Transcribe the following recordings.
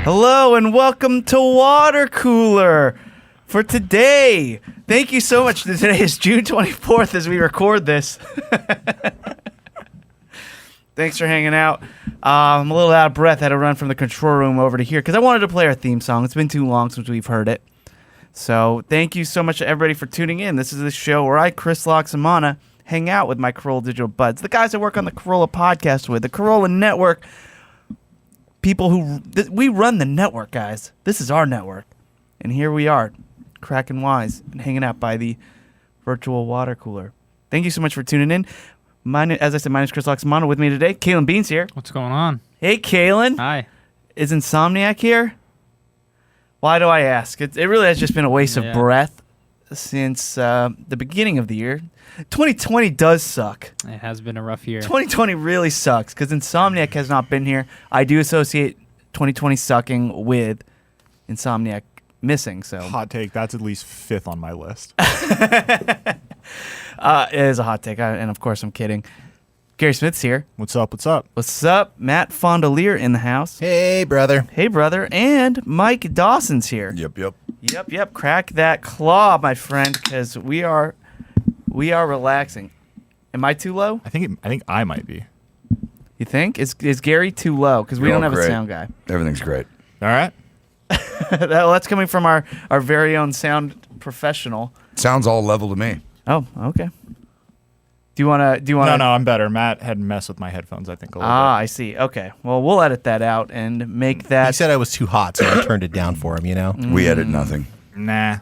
Hello and welcome to Watercooler for today. Thank you so much. Today is June 24th as we record this. Thanks for hanging out. I'm a little out of breath. I had to run from the control room over to here because I wanted to play our theme song. It's been too long since we've heard it. So thank you so much to everybody for tuning in. This is the show where I, Chris Loxamana, hang out with my Corolla Digital buds, the guys I work on the Corolla podcast with, the Corolla Network. People who we run the network, guys. This is our network, and here we are, cracking wise and hanging out by the virtual water cooler. Thank you so much for tuning in. As I said, my name is Chris Loxamana. With me today, Caelan Biehn here. What's going on? Hey, Caelan. Hi. Is Insomniac here? Why do I ask? It really has just been a waste of breath since the beginning of the year. 2020 does suck. It has been a rough year. 2020 really sucks because Insomniac has not been here. I do associate 2020 sucking with Insomniac missing. So hot take. That's at least 5th on my list. It is a hot take, and of course I'm kidding. Gary Smith's here. What's up? What's up? What's up? Matt Fondiler in the house. Hey, brother. Hey, brother. And Mike Dawson's here. Yep. Crack that claw, my friend, because we are relaxing. Am I too low? I think I might be. You think? Is Gary too low? Because we don't have a sound guy. Everything's great. All right. That's coming from our very own sound professional. Sounds all level to me. Oh, okay. Do you want to? No, I'm better. Matt had messed with my headphones, I think, a little bit. I see. Okay. Well, we'll edit that out and make that. He said I was too hot, so I turned it down for him, you know? We edit nothing. Nah.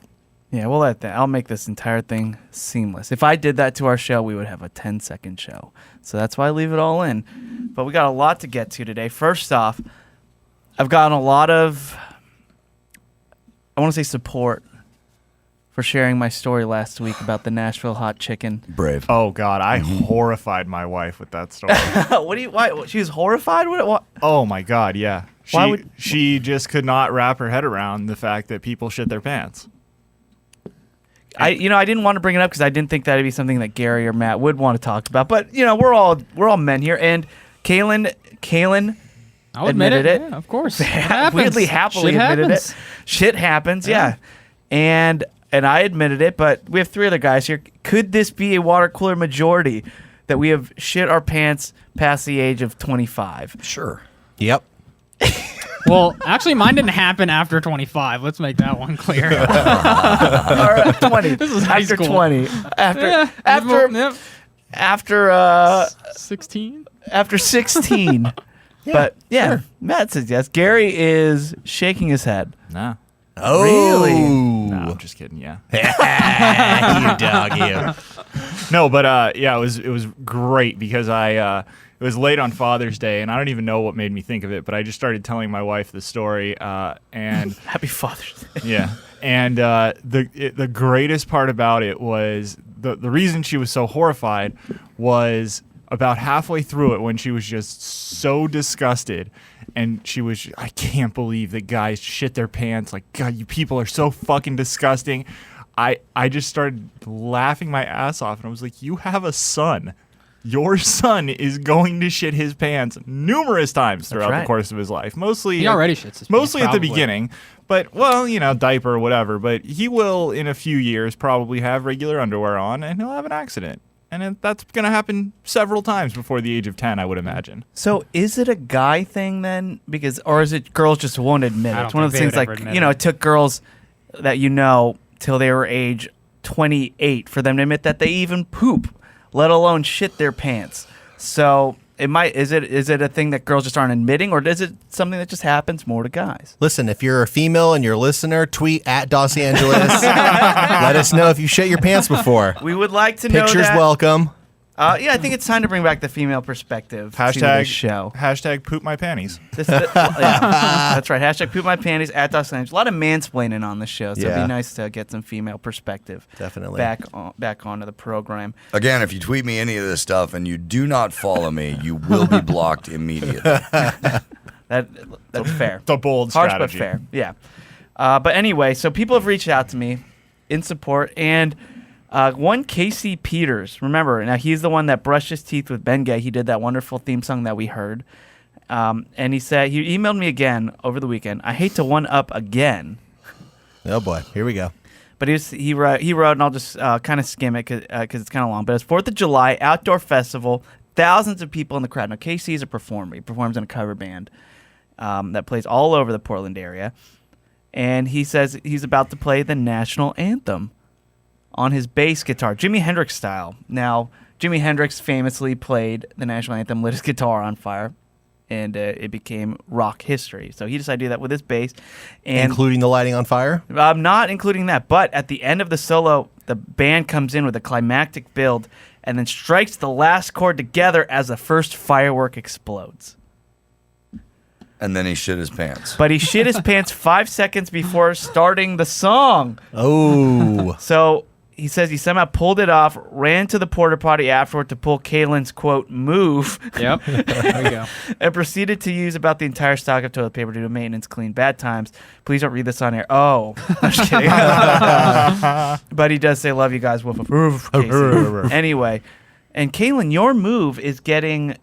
Yeah, we'll edit that. I'll make this entire thing seamless. If I did that to our show, we would have a 10-second show. So that's why I leave it all in. But we got a lot to get to today. First off, I've gotten a lot of, I want to say support for sharing my story last week about the Nashville hot chicken. Brave. Oh, God. I horrified my wife with that story. Why? She was horrified with it? What? Oh, my God, yeah. She just could not wrap her head around the fact that people shit their pants. I didn't want to bring it up because I didn't think that'd be something that Gary or Matt would want to talk about. But we're all men here, and Caelan I'll admitted it. Yeah, of course. Weirdly happily admitted it. Shit happens, yeah. And I admitted it, but we have 3 other guys here. Could this be a water cooler majority that we have shit our pants past the age of 25? Sure. Yep. Well, actually, mine didn't happen after 25. Let's make that one clear. All right, 20. This is high after school. 20. After 16. After 16. But yeah, sure. Matt says yes. Gary is shaking his head. Nah. Oh. Really? No, I'm just kidding, yeah. You dog, you. No, but yeah, it was great because it was late on Father's Day, and I don't even know what made me think of it, but I just started telling my wife the story, and Happy Father's Day. yeah, and the greatest part about it was the reason she was so horrified was about halfway through it when she was just so disgusted, and I can't believe that guys shit their pants. Like, God, you people are so fucking disgusting. I just started laughing my ass off, and I was like, you have a son. Your son is going to shit his pants numerous times throughout the course of his life. Mostly He already shits his pants. Mostly at the beginning. But, well, diaper or whatever. But he will, in a few years, probably have regular underwear on, and he'll have an accident. And that's going to happen several times before the age of 10, I would imagine. So is it a guy thing then? Or is it girls just won't admit it? It's one of those things like, it took girls that till they were age 28 for them to admit that they even poop, let alone shit their pants. So is it a thing that girls just aren't admitting, or is it something that just happens more to guys? Listen, if you're a female and you're a listener, tweet at Los Angeles. Let us know if you shit your pants before. We would like to know that. Pictures welcome. Yeah, I think it's time to bring back the female perspective to this show. Hashtag poop my panties. That's right. Hashtag poop my panties at Dawson. There's a lot of mansplaining on this show, so it'd be nice to get some female perspective. Definitely. Back onto the program. Again, if you tweet me any of this stuff and you do not follow me, you will be blocked immediately. That's fair. It's a bold Harsh strategy. but fair. Yeah. But anyway, so people have reached out to me in support, and one Casey Peters, remember, now he's the one that brushed his teeth with Ben Gay. He did that wonderful theme song that we heard. And he emailed me again over the weekend. I hate to one up again. Oh boy, here we go. But he wrote, and I'll just kind of skim it because it's kind of long. But it's 4th of July outdoor festival, thousands of people in the crowd. Now Casey is a performer. He performs in a cover band that plays all over the Portland area, and he says he's about to play the national anthem on his bass guitar, Jimi Hendrix style. Now Jimi Hendrix famously played the national anthem, lit his guitar on fire, and it became rock history. So he decided to do that with his bass. And Including the lighting on fire? I'm not including that, but at the end of the solo, the band comes in with a climactic build and then strikes the last chord together as the first firework explodes. And then he shit his pants. But he shit his pants 5 seconds before starting the song. Oh. So he says he somehow pulled it off, ran to the porta potty afterward to pull Caelan's, quote, move. Yep. There you go. And proceeded to use about the entire stock of toilet paper to do maintenance clean. Bad times. Please don't read this on air. Oh, I'm just kidding. But he does say, love you guys. Woof, woof, Casey. Anyway, and Caelan, your move is getting,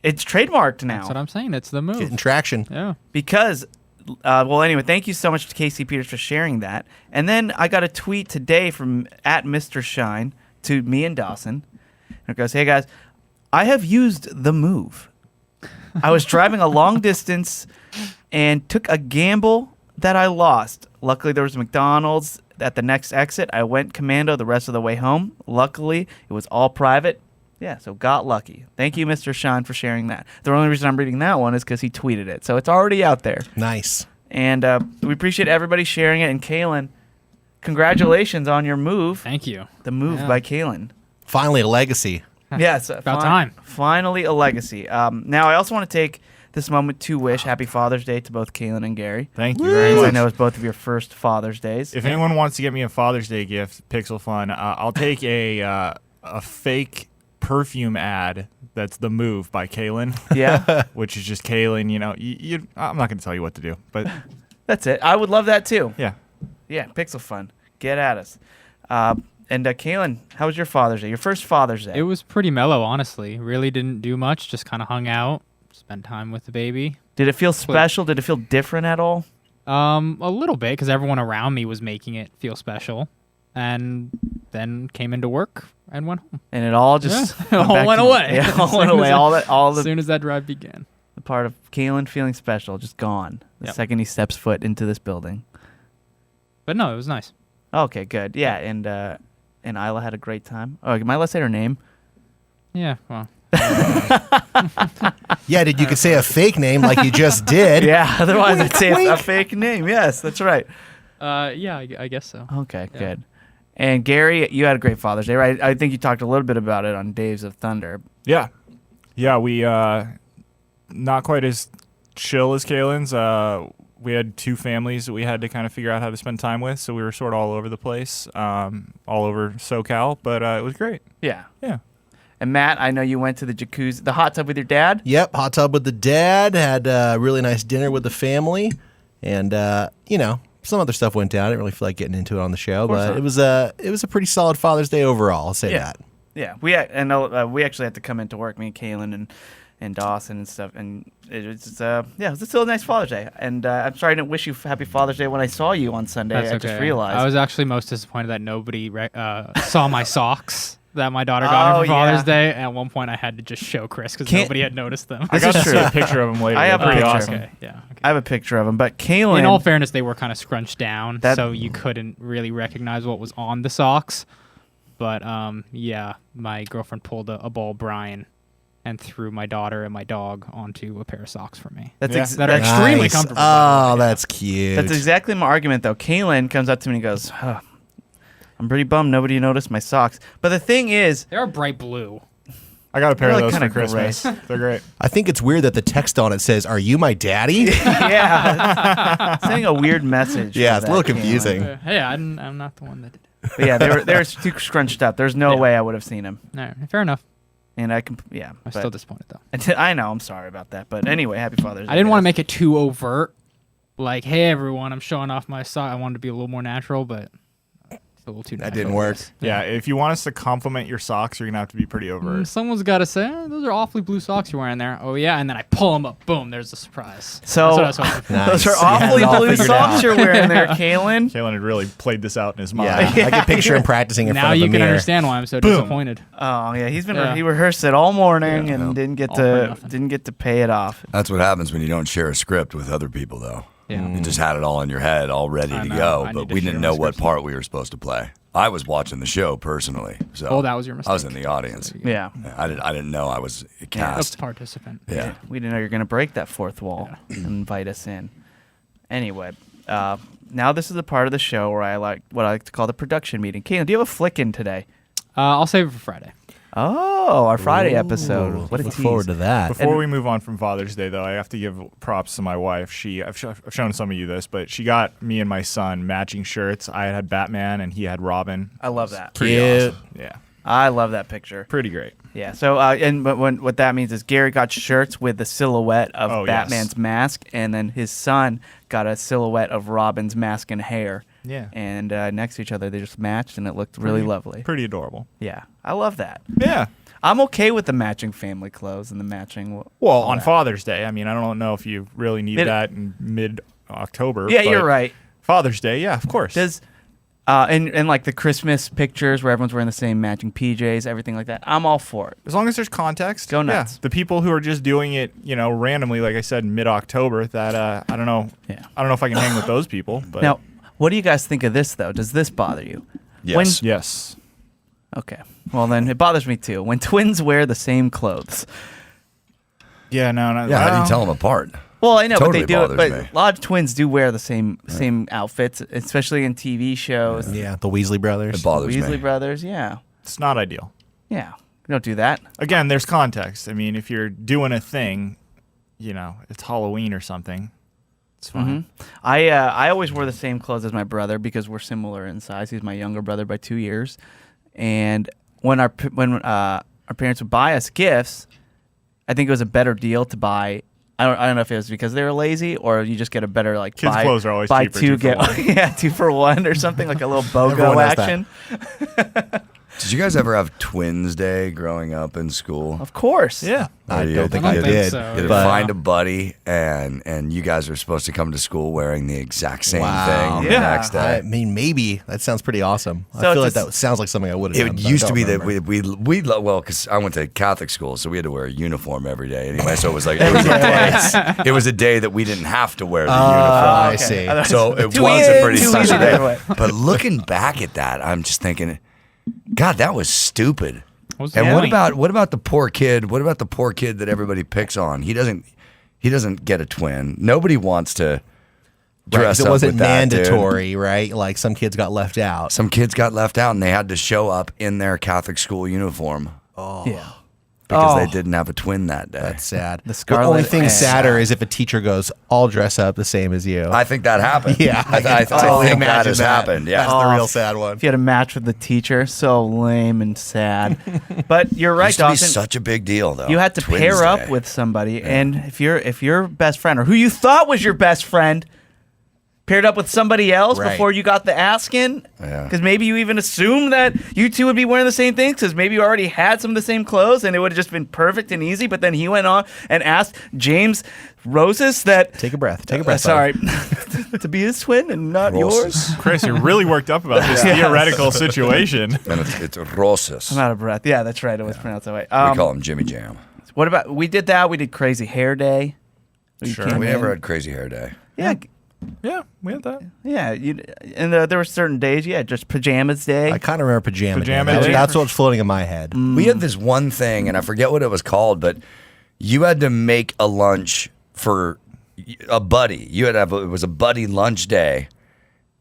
it's trademarked now. That's what I'm saying. It's the move. Getting traction. Yeah. Because, well, anyway, thank you so much to Casey Peters for sharing that. And then I got a tweet today from @Mr. Shine to me and Dawson. And it goes, hey, guys, I have used the move. I was driving a long distance and took a gamble that I lost. Luckily, there was a McDonald's at the next exit. I went commando the rest of the way home. Luckily, it was all private. Yeah, so got lucky. Thank you, Mr. Shine, for sharing that. The only reason I'm reading that one is because he tweeted it. So it's already out there. Nice. And we appreciate everybody sharing it. And Caelan, congratulations on your move. Thank you. The move Yeah. by Caelan. Finally, a legacy. Yes. About time. Finally a legacy. Now, I also want to take this moment to wish Happy Father's Day to both Caelan and Gary. Thank you very As I much. know it's both of your first Father's Days. If anyone wants to get me a Father's Day gift, Pixel Fun, I'll take a fake perfume ad that's The Move by Caelan, Yeah, which is just Caelan. I'm not going to tell you what to do, but that's it. I would love that too. yeah. Yeah, Pixel Fun. Get at us. And Caelan, how was your Father's Day? Your first Father's Day? It was pretty mellow, honestly. Really didn't do much. Just kind of hung out, spent time with the baby. Did it feel special? Did it feel different at all? A little bit, because everyone around me was making it feel special. And then came into work and went home. And it all just Yeah. It all went away. Yeah, it all As went soon away. as All As the soon as that drive began. part of Caelan feeling special just gone the Yep. second he steps foot into this building. But no, it was nice. Okay, good. Yeah, and Isla had a great time. Oh, am I allowed to say her name? Yeah, well. Yeah, you could say a fake name like you just did. Yeah, otherwise I'd say a wink. fake name. Yes, that's right. Yeah, I guess so. Okay, Yeah. good. And Gary, you had a great Father's Day, right? I think you talked a little bit about it on Days of Thunder. Yeah. Yeah, we not quite as chill as Caelan's. We had two families that we had to kind of figure out how to spend time with, so we were sort of all over the place, all over SoCal, but it was great. Yeah. Yeah. And Matt, I know you went to the jacuzzi, the hot tub with your dad. Yep, hot tub with the dad, had a really nice dinner with the family, and some other stuff went down. I didn't really feel like getting into it on the show, but not. it was a pretty solid Father's Day overall. I'll say Yeah. that. Yeah, we actually had to come into work, me and Caelan and Dawson and stuff, and it was still a nice Father's Day. And I'm sorry I didn't wish you Happy Father's Day when I saw you on Sunday. That's I okay. just realized. I was actually most disappointed that nobody saw my socks that my daughter got me for Oh, Father's yeah. Day. And at one point, I had to just show Chris because Can't- nobody had noticed them. I got to see a picture of him later. I have a Pretty picture. awesome. Okay, yeah. Okay. I have a picture of him, but Caelan. In all fairness, they were kind of scrunched down, That- so you couldn't really recognize what was on the socks. But yeah, my girlfriend pulled a ball Brian and threw my daughter and my dog onto a pair of socks for me. That's Yeah. ex- That are that's- extremely Nice. comfortable. by the Oh, way. that's cute. That's exactly my argument, though. Caelan comes up to me and he goes, I'm pretty bummed nobody noticed my socks. But the thing is, They are bright blue. I got a pair They're of like those for kinda Christmas. They're great. I think it's weird that the text on it says, "Are you my daddy?" yeah, it's sending a weird message. Yeah, for it's a little that, Caelan. confusing. Hey, I'm not the one that did it. But yeah, they were too scrunched up. There's no Yeah. way I would have seen him. No, fair enough. And I can, yeah. I'm but- still disappointed though. I know. I'm sorry about that. But anyway, Happy Father's Day. I didn't want to guys. make it too overt. Like, hey everyone, I'm showing off my sock. I wanted to be a little more natural, but a little too. That natural, didn't work. I guess. Yeah, if you want us to compliment your socks, you're gonna have to be pretty overt. Someone's got to say, those are awfully blue socks you're wearing there. Oh yeah, and then I pull them up. Boom, there's the surprise. So- That's what I was hoping for. Nice. Those are You had awfully it all blue figured socks out. you're wearing there, Caelan. Kaelan had really played this out in his mind. Yeah, I can picture him practicing in Now front of you a can mirror. understand why I'm so disappointed. Oh yeah, he's been Yeah. he rehearsed it all morning and All for nothing. didn't get to pay it off. That's what happens when you don't share a script with other people, though. Yeah. You just had it all in your head, all ready I to know. go, I but need to we share didn't my know what scripts. part we were supposed to play. I was watching the show personally, so Oh, that was your mistake. I was in the audience. Yeah. I didn't know I was A cast. participant. Yeah. We didn't know you were gonna break that fourth wall and invite us in. Anyway, now this is the part of the show where I like what I like to call the production meeting. Caelan, do you have a flick in today? I'll save it for Friday. Oh, our Friday episode. Ooh, What a look tease. forward to that. Before we move on from Father's Day, though, I have to give props to my wife. I've shown some of you this, but she got me and my son matching shirts. I had Batman and he had Robin. I love that. Pretty Cute. awesome. Yeah, I love that picture. pretty great. Yeah. So, what that means is Gary got shirts with the silhouette of Oh, yes. Batman's mask, and then his son got a silhouette of Robin's mask and hair. Yeah, And next to each other, they just matched, and it looked really lovely. pretty adorable. Yeah, I love that. Yeah. I'm okay with the matching family clothes and the matching. Well, all on that. Father's Day, I mean, I don't know if you really need It- that in mid-October. Yeah, but you're right. Father's Day, yeah, of course. Does and like the Christmas pictures where everyone's wearing the same matching PJs, everything like that. I'm all for it. As long as there's context. Go nuts. Yeah. The people who are just doing it, randomly, like I said, mid-October, that I don't know. Yeah. I don't know if I can hang with those people. But Now, what do you guys think of this though? Does this bother you? Yes. yes. Okay. Well, then it bothers me too. When twins wear the same clothes. Yeah, no. Yeah, how do well, you tell them apart? Well, I know, Totally but they do it. bothers But me. a lot of twins do wear the same outfits, especially in TV shows. Yeah, the Weasley brothers. It bothers Weasley me. brothers. Yeah. It's not ideal. Yeah. We don't do that. Again, there's context. I mean, if you're doing a thing, it's Halloween or something, it's fine. I always wore the same clothes as my brother because we're similar in size. He's my younger brother by 2 years, and when our parents would buy us gifts, I think it was a better deal to buy. I don't know if it was because they were lazy or you just get a better like Kids' buy, clothes are always buy cheaper, two 2 for get 1. yeah 2 for 1 or something like a little Everyone BOGO knows that. action. Did you guys ever have Twins Day growing up in school? Of course. Yeah. I Yeah, don't think I I don't think did. so. You had to But find a buddy, and you guys were supposed to come to school wearing the exact same Wow. thing the Yeah. next day. I mean, maybe that sounds pretty awesome. So I feel like it's a- that sounds like something I would have done. It but I used to don't be that remember. well, because I went to Catholic school, so we had to wear a uniform every day anyway. So it was like it was a day. It was a day that we didn't have to wear the uniform. I Okay. see. So it Two was a wins, pretty two special wins. day. But looking back at that, I'm just thinking, God, that was stupid. What was the And point? what about the poor kid? What about the poor kid that everybody picks on? He doesn't get a twin. Nobody wants to Right, 'cause dress it up wasn't with that, dude. mandatory, right? Like some kids got left out. Some kids got left out and they had to show up in their Catholic school uniform Yeah. because Oh. they didn't have a twin that day. That's sad. The The Scarlet only thing and- sadder is if a teacher goes, "I'll dress up the same as you." I think that happened. Yeah, I think that imagine has that. happened. Yeah. That's the real sad one. If you had a match with the teacher, so lame and sad. But you're right, Used to be Dawson. such a big deal, though. You had to Twins pair up Day. with somebody, and if your best friend or who you thought was your best friend paired up with somebody else Right. before you got the ask in, Yeah. because maybe you even assumed that you two would be wearing the same things, because maybe you already had some of the same clothes, and it would have just been perfect and easy. But then he went on and asked James Roses that. Take a breath. Take a breath. Sorry, to be his twin and not yours. Roses. Chris, you're really worked up about this Yeah. theoretical situation. And it's Roses. I'm out of breath. Yeah, that's right. It was pronounced that way. We call him Jimmy Jam. What about we did that? We did Crazy Hair Day. We Sure. came We in. never had Crazy Hair Day. Yeah, Yeah, we had that. yeah. And there were certain days. Yeah, just Pajamas Day. I kind of remember pajama. Pajama Day. day. That's what's floating in my head. We had this one thing, and I forget what it was called, but you had to make a lunch for a buddy. You had to have it was a buddy lunch day,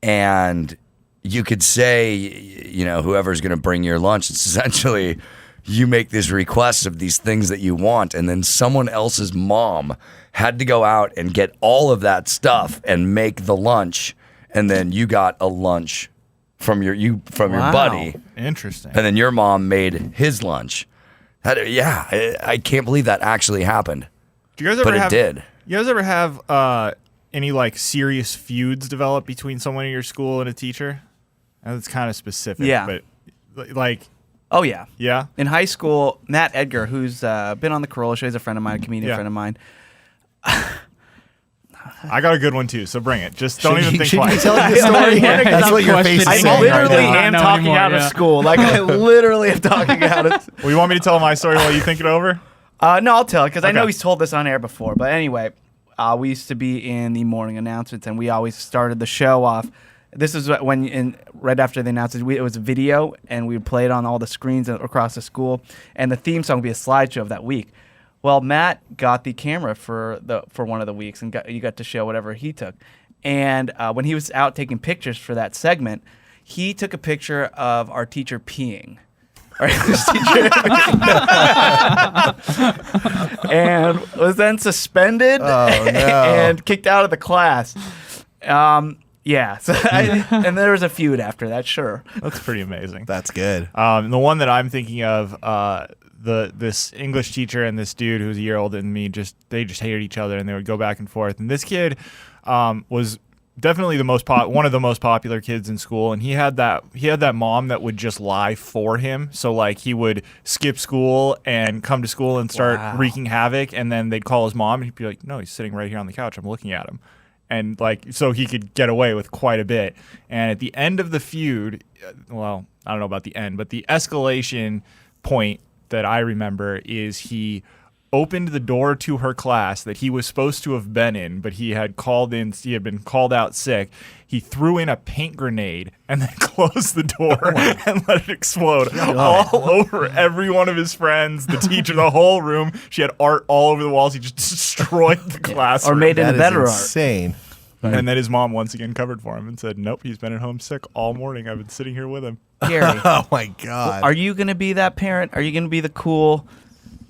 and you could say, whoever's going to bring your lunch. It's essentially you make these requests of these things that you want, and then someone else's mom had to go out and get all of that stuff and make the lunch, and then you got a lunch from your Wow. buddy. Interesting. And then your mom made his lunch. I can't believe that actually happened. Do you guys ever But it have, did. You guys ever have any like serious feuds develop between someone in your school and a teacher? That's kind of specific. Yeah. But like, Oh yeah. yeah. In high school, Matt Edgar, who's been on the Corolla show, he's a friend of mine, a comedian friend of mine. I got a good one too, so bring it. Just don't even think should you be twice. telling the story? Yeah. That's what your face is I saying. literally right now. am Not talking anymore, out of yeah. school. Like I literally am talking out of. Well, you want me to tell my story while you think it over? No, I'll tell it because I know Okay. he's told this on air before. But anyway, we used to be in the morning announcements, and we always started the show off. This is when, right after the announcements, it was a video, and we would play it on all the screens across the school, and the theme song would be a slideshow of that week. Well, Matt got the camera for one of the weeks, and you got to show whatever he took. And when he was out taking pictures for that segment, he took a picture of our teacher peeing. Our English teacher. And was then suspended and kicked out of the class. Yeah. So and there was a feud after that, sure. That's pretty amazing. That's good. The one that I'm thinking of, this English teacher and this dude who's a year older than me, they just hated each other, and they would go back and forth. And this kid was definitely one of the most popular kids in school, and he had that mom that would just lie for him. So like he would skip school and come to school and start wreaking havoc, and then they'd call his mom, and he'd be like, "No, he's sitting right here on the couch. I'm looking at him." And like, so he could get away with quite a bit. And at the end of the feud, well, I don't know about the end, but the escalation point that I remember is he opened the door to her class that he was supposed to have been in, but he had been called out sick. He threw in a paint grenade and then closed the door and let it explode all over every one of his friends, the teacher, the whole room. She had art all over the walls. He just destroyed the classroom. Or made it That a is better art. insane. And then his mom once again covered for him and said, "Nope, he's been at home sick all morning. I've been sitting here with him." Gary, Oh my God. are you going to be that parent? Are you going to be the cool,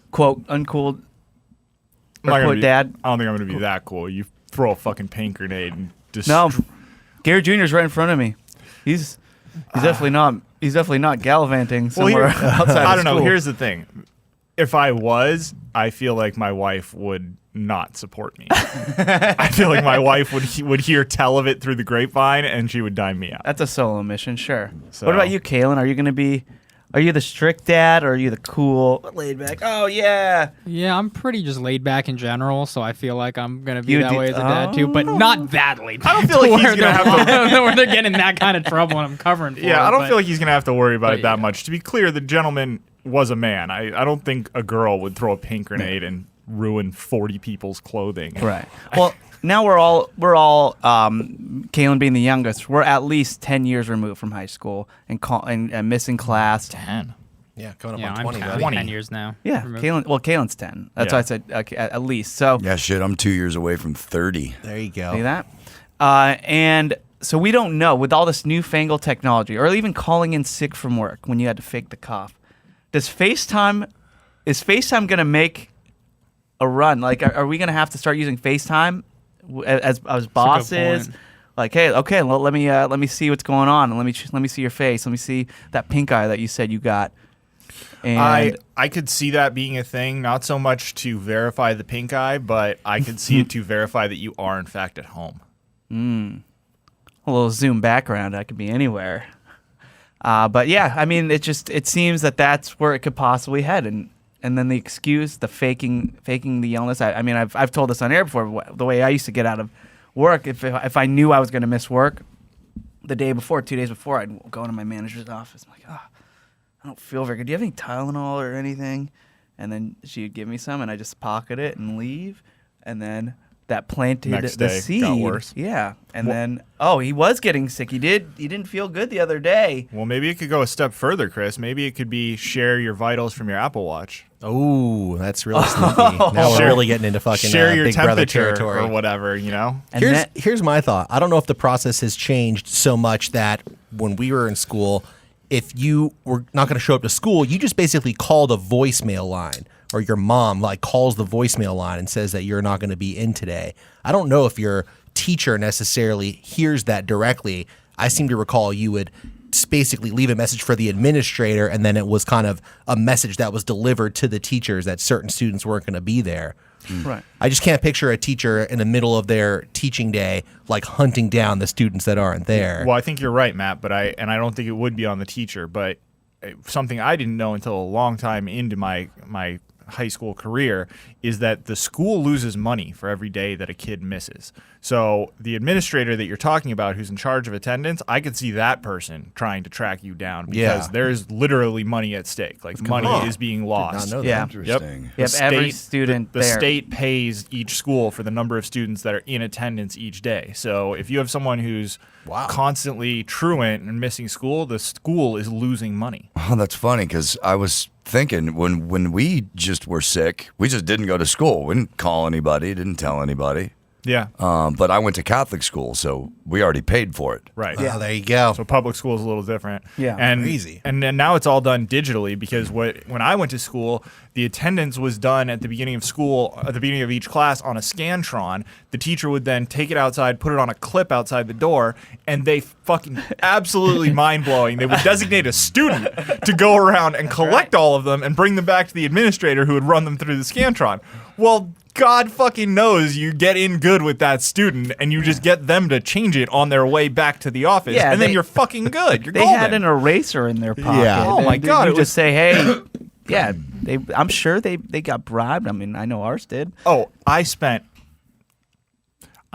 quote, uncool, I'm not gonna quote, dad? I don't think I'm going to be that cool. You throw a fucking paint grenade and No, Gary Jr.'s right in front of me. He's definitely not. He's definitely not gallivanting somewhere outside. I of don't know. school. Here's the thing. If I was, I feel like my wife would not support me. I feel like my wife would hear tell of it through the grapevine, and she would dime me out. That's a solo mission, sure. So- What about you, Caelan? Are you going to be? Are you the strict dad, or are you the cool, laid back? Oh yeah. Yeah, I'm pretty just laid back in general, so I feel like I'm gonna be You that do- way as a dad too, but not that laid back. I don't feel like he's where gonna have where they're getting in that kind of trouble and I'm covering for Yeah, it, I don't but- feel like he's going to have to worry about but it that yeah. much. To be clear, the gentleman was a man. I don't think a girl would throw a paint grenade and ruin 40 people's clothing. Right. Well, now we're all Caelan being the youngest. We're at least 10 years removed from high school and missing class. 10. Yeah, coming up Yeah, on I'm 20, counting buddy. 10 years now. Yeah, removed. Caelan. Well, Caelan's 10. That's Yeah. why I said at least. So Yeah, shit, I'm 2 years away from 30. There you go. see that. And so we don't know with all this newfangled technology, or even calling in sick from work when you had to fake the cough. Is FaceTime going to make a run? Like, are we going to have to start using FaceTime as bosses? point. Like, hey, okay, well, let me see what's going on, and let me see your face. Let me see that pink eye that you said you got. And I could see that being a thing, not so much to verify the pink eye, but I could see it to verify that you are in fact at home. a little Zoom background, I could be anywhere. But yeah, I mean, it seems that that's where it could possibly head, and then the excuse, the faking the illness. I mean, I've told this on air before. The way I used to get out of work, if I knew I was going to miss work the day before, 2 days before, I'd go into my manager's office. I'm like, I don't feel very good. Do you have any Tylenol or anything? And then she'd give me some, and I just pocket it and leave. And then that planted Next the day, seed. got worse. Yeah. And then, he was getting sick. He didn't feel good the other day. Well, maybe it could go a step further, Chris. Maybe it could be share your vitals from your Apple Watch. Oh, that's really sneaky. Now we're Share- really getting into fucking Share your Big Brother temperature territory. or whatever, you know? And Here's my thought. I don't know if the process has changed so much that when we were in school, if you were not going to show up to school, you just basically called a voicemail line, or your mom like calls the voicemail line and says that you're not going to be in today. I don't know if your teacher necessarily hears that directly. I seem to recall you would basically leave a message for the administrator, and then it was kind of a message that was delivered to the teachers that certain students weren't going to be there. Right. I just can't picture a teacher in the middle of their teaching day like hunting down the students that aren't there. Well, I think you're right, Matt, but I don't think it would be on the teacher, but something I didn't know until a long time into my high school career is that the school loses money for every day that a kid misses. So the administrator that you're talking about who's in charge of attendance, I could see that person trying to track you down because there's literally money at stake. Like money is being lost. Did not know Yeah. that. Interesting. Yep, every student the there. state pays each school for the number of students that are in attendance each day. So if you have someone who's constantly truant and missing school, the school is losing money. Oh, that's funny because I was thinking when we just were sick, we just didn't go to school. We didn't call anybody, didn't tell anybody. Yeah. But I went to Catholic school, so we already paid for it. Right. Oh, there you go. So public school is a little different. Yeah. And, Crazy. And then now it's all done digitally because when I went to school, the attendance was done at the beginning of school, at the beginning of each class on a Scantron. The teacher would then take it outside, put it on a clip outside the door, and they fucking absolutely mind-blowing. They would designate a student to go around and collect all of them and bring them back to the administrator who would run them through the Scantron. Well, God fucking knows you get in good with that student and you just get them to change it on their way back to the office, and then you're fucking good. You're They golden. had an eraser in their pocket. Yeah. Oh my and God, You it just was- say, hey, yeah. I'm sure they got bribed. I mean, I know ours did. Oh, I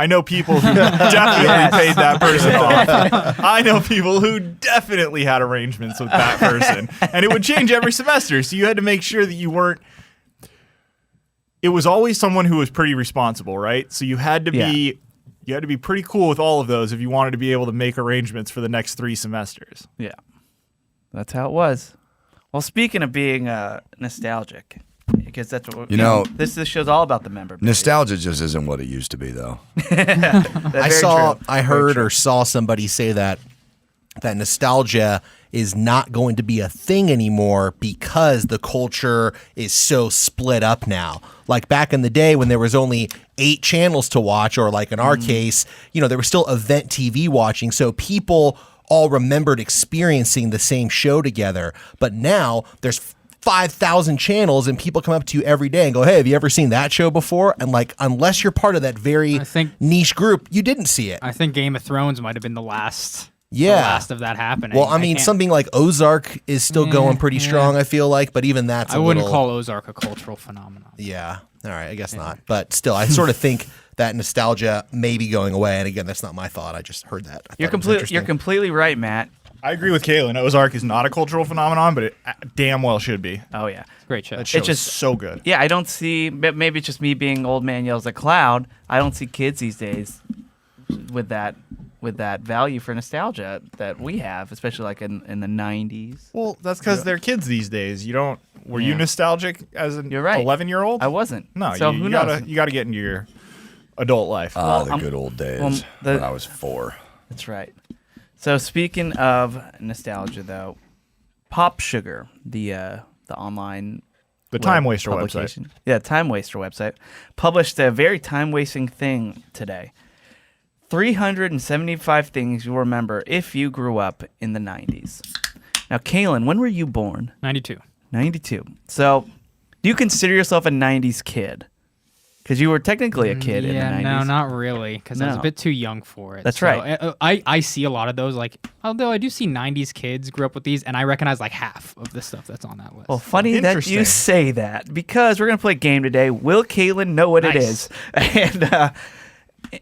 know people who definitely paid that person off. I know people who definitely had arrangements with that person. And it would change every semester. So you had to make sure that you weren't. It was always someone who was pretty responsible, right? So you had to be pretty cool with all of those if you wanted to be able to make arrangements for the next 3 semesters. Yeah. That's how it was. Well, speaking of being nostalgic, because that's what this show's all about the member base. Nostalgia just isn't what it used to be, though. I heard or saw somebody say that nostalgia is not going to be a thing anymore because the culture is so split up now. Like back in the day when there was only 8 channels to watch, or like in our case, there was still event TV watching. So people all remembered experiencing the same show together. But now there's 5,000 channels and people come up to you every day and go, hey, have you ever seen that show before? And like, unless you're part of that very niche group, you didn't see it. I think Game of Thrones might have been the last. Yeah. The last of that happening. Well, I mean, something like Ozark is still going pretty strong, I feel like, but even that's I wouldn't call Ozark a cultural phenomenon. Yeah. All right, I guess not. But still, I sort of think that nostalgia may be going away. And again, that's not my thought. I just heard that. You're completely right, Matt. I agree with Caelan. Ozark is not a cultural phenomenon, but it damn well should be. Oh, yeah. Great show. That show It's just is so good. Yeah, I don't see, maybe it's just me being old man yells at cloud. I don't see kids these days with that value for nostalgia that we have, especially like in the 90s. Well, that's because they're kids these days. Were you Yeah. nostalgic as an You're right. 11-year-old? I wasn't. No, So you who gotta knows? you gotta get into your adult life. The good old days when I was 4. That's right. So speaking of nostalgia, though, Pop Sugar, the online The Time Waster website. publication. Yeah, Time Waster website published a very time-wasting thing today. 375 things you'll remember if you grew up in the 90s. Now, Caelan, when were you born? 92. 92. So, do you consider yourself a 90s kid? Because you were technically a kid in the 90s. No, not really, because I was a No. bit too young for it. That's So, right. I see a lot of those, like, although I do see 90s kids grew up with these, and I recognize like half of the stuff that's on that list. Well, funny that you Interesting. say that, because we're going to play a game today. Will Caelan know what it is? And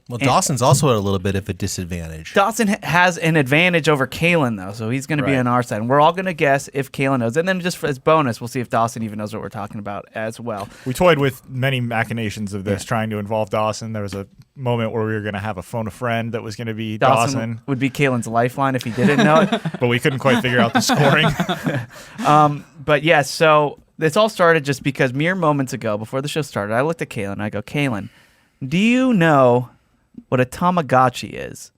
Well, Dawson's also at a little bit of a disadvantage. Dawson has an advantage over Caelan, though, so he's going to be Right. on our side. And we're all going to guess if Caelan knows. And then just as bonus, we'll see if Dawson even knows what we're talking about as well. We toyed with many machinations of this, trying to involve Dawson. There was a moment where we were going to have a phone a friend that was going to be Dawson, would be Caelan's lifeline if he didn't know it. but we couldn't quite figure out the scoring. But yeah, so this all started just because mere moments ago, before the show started, I looked at Caelan and I go, Caelan, do you know what a Tamagotchi is?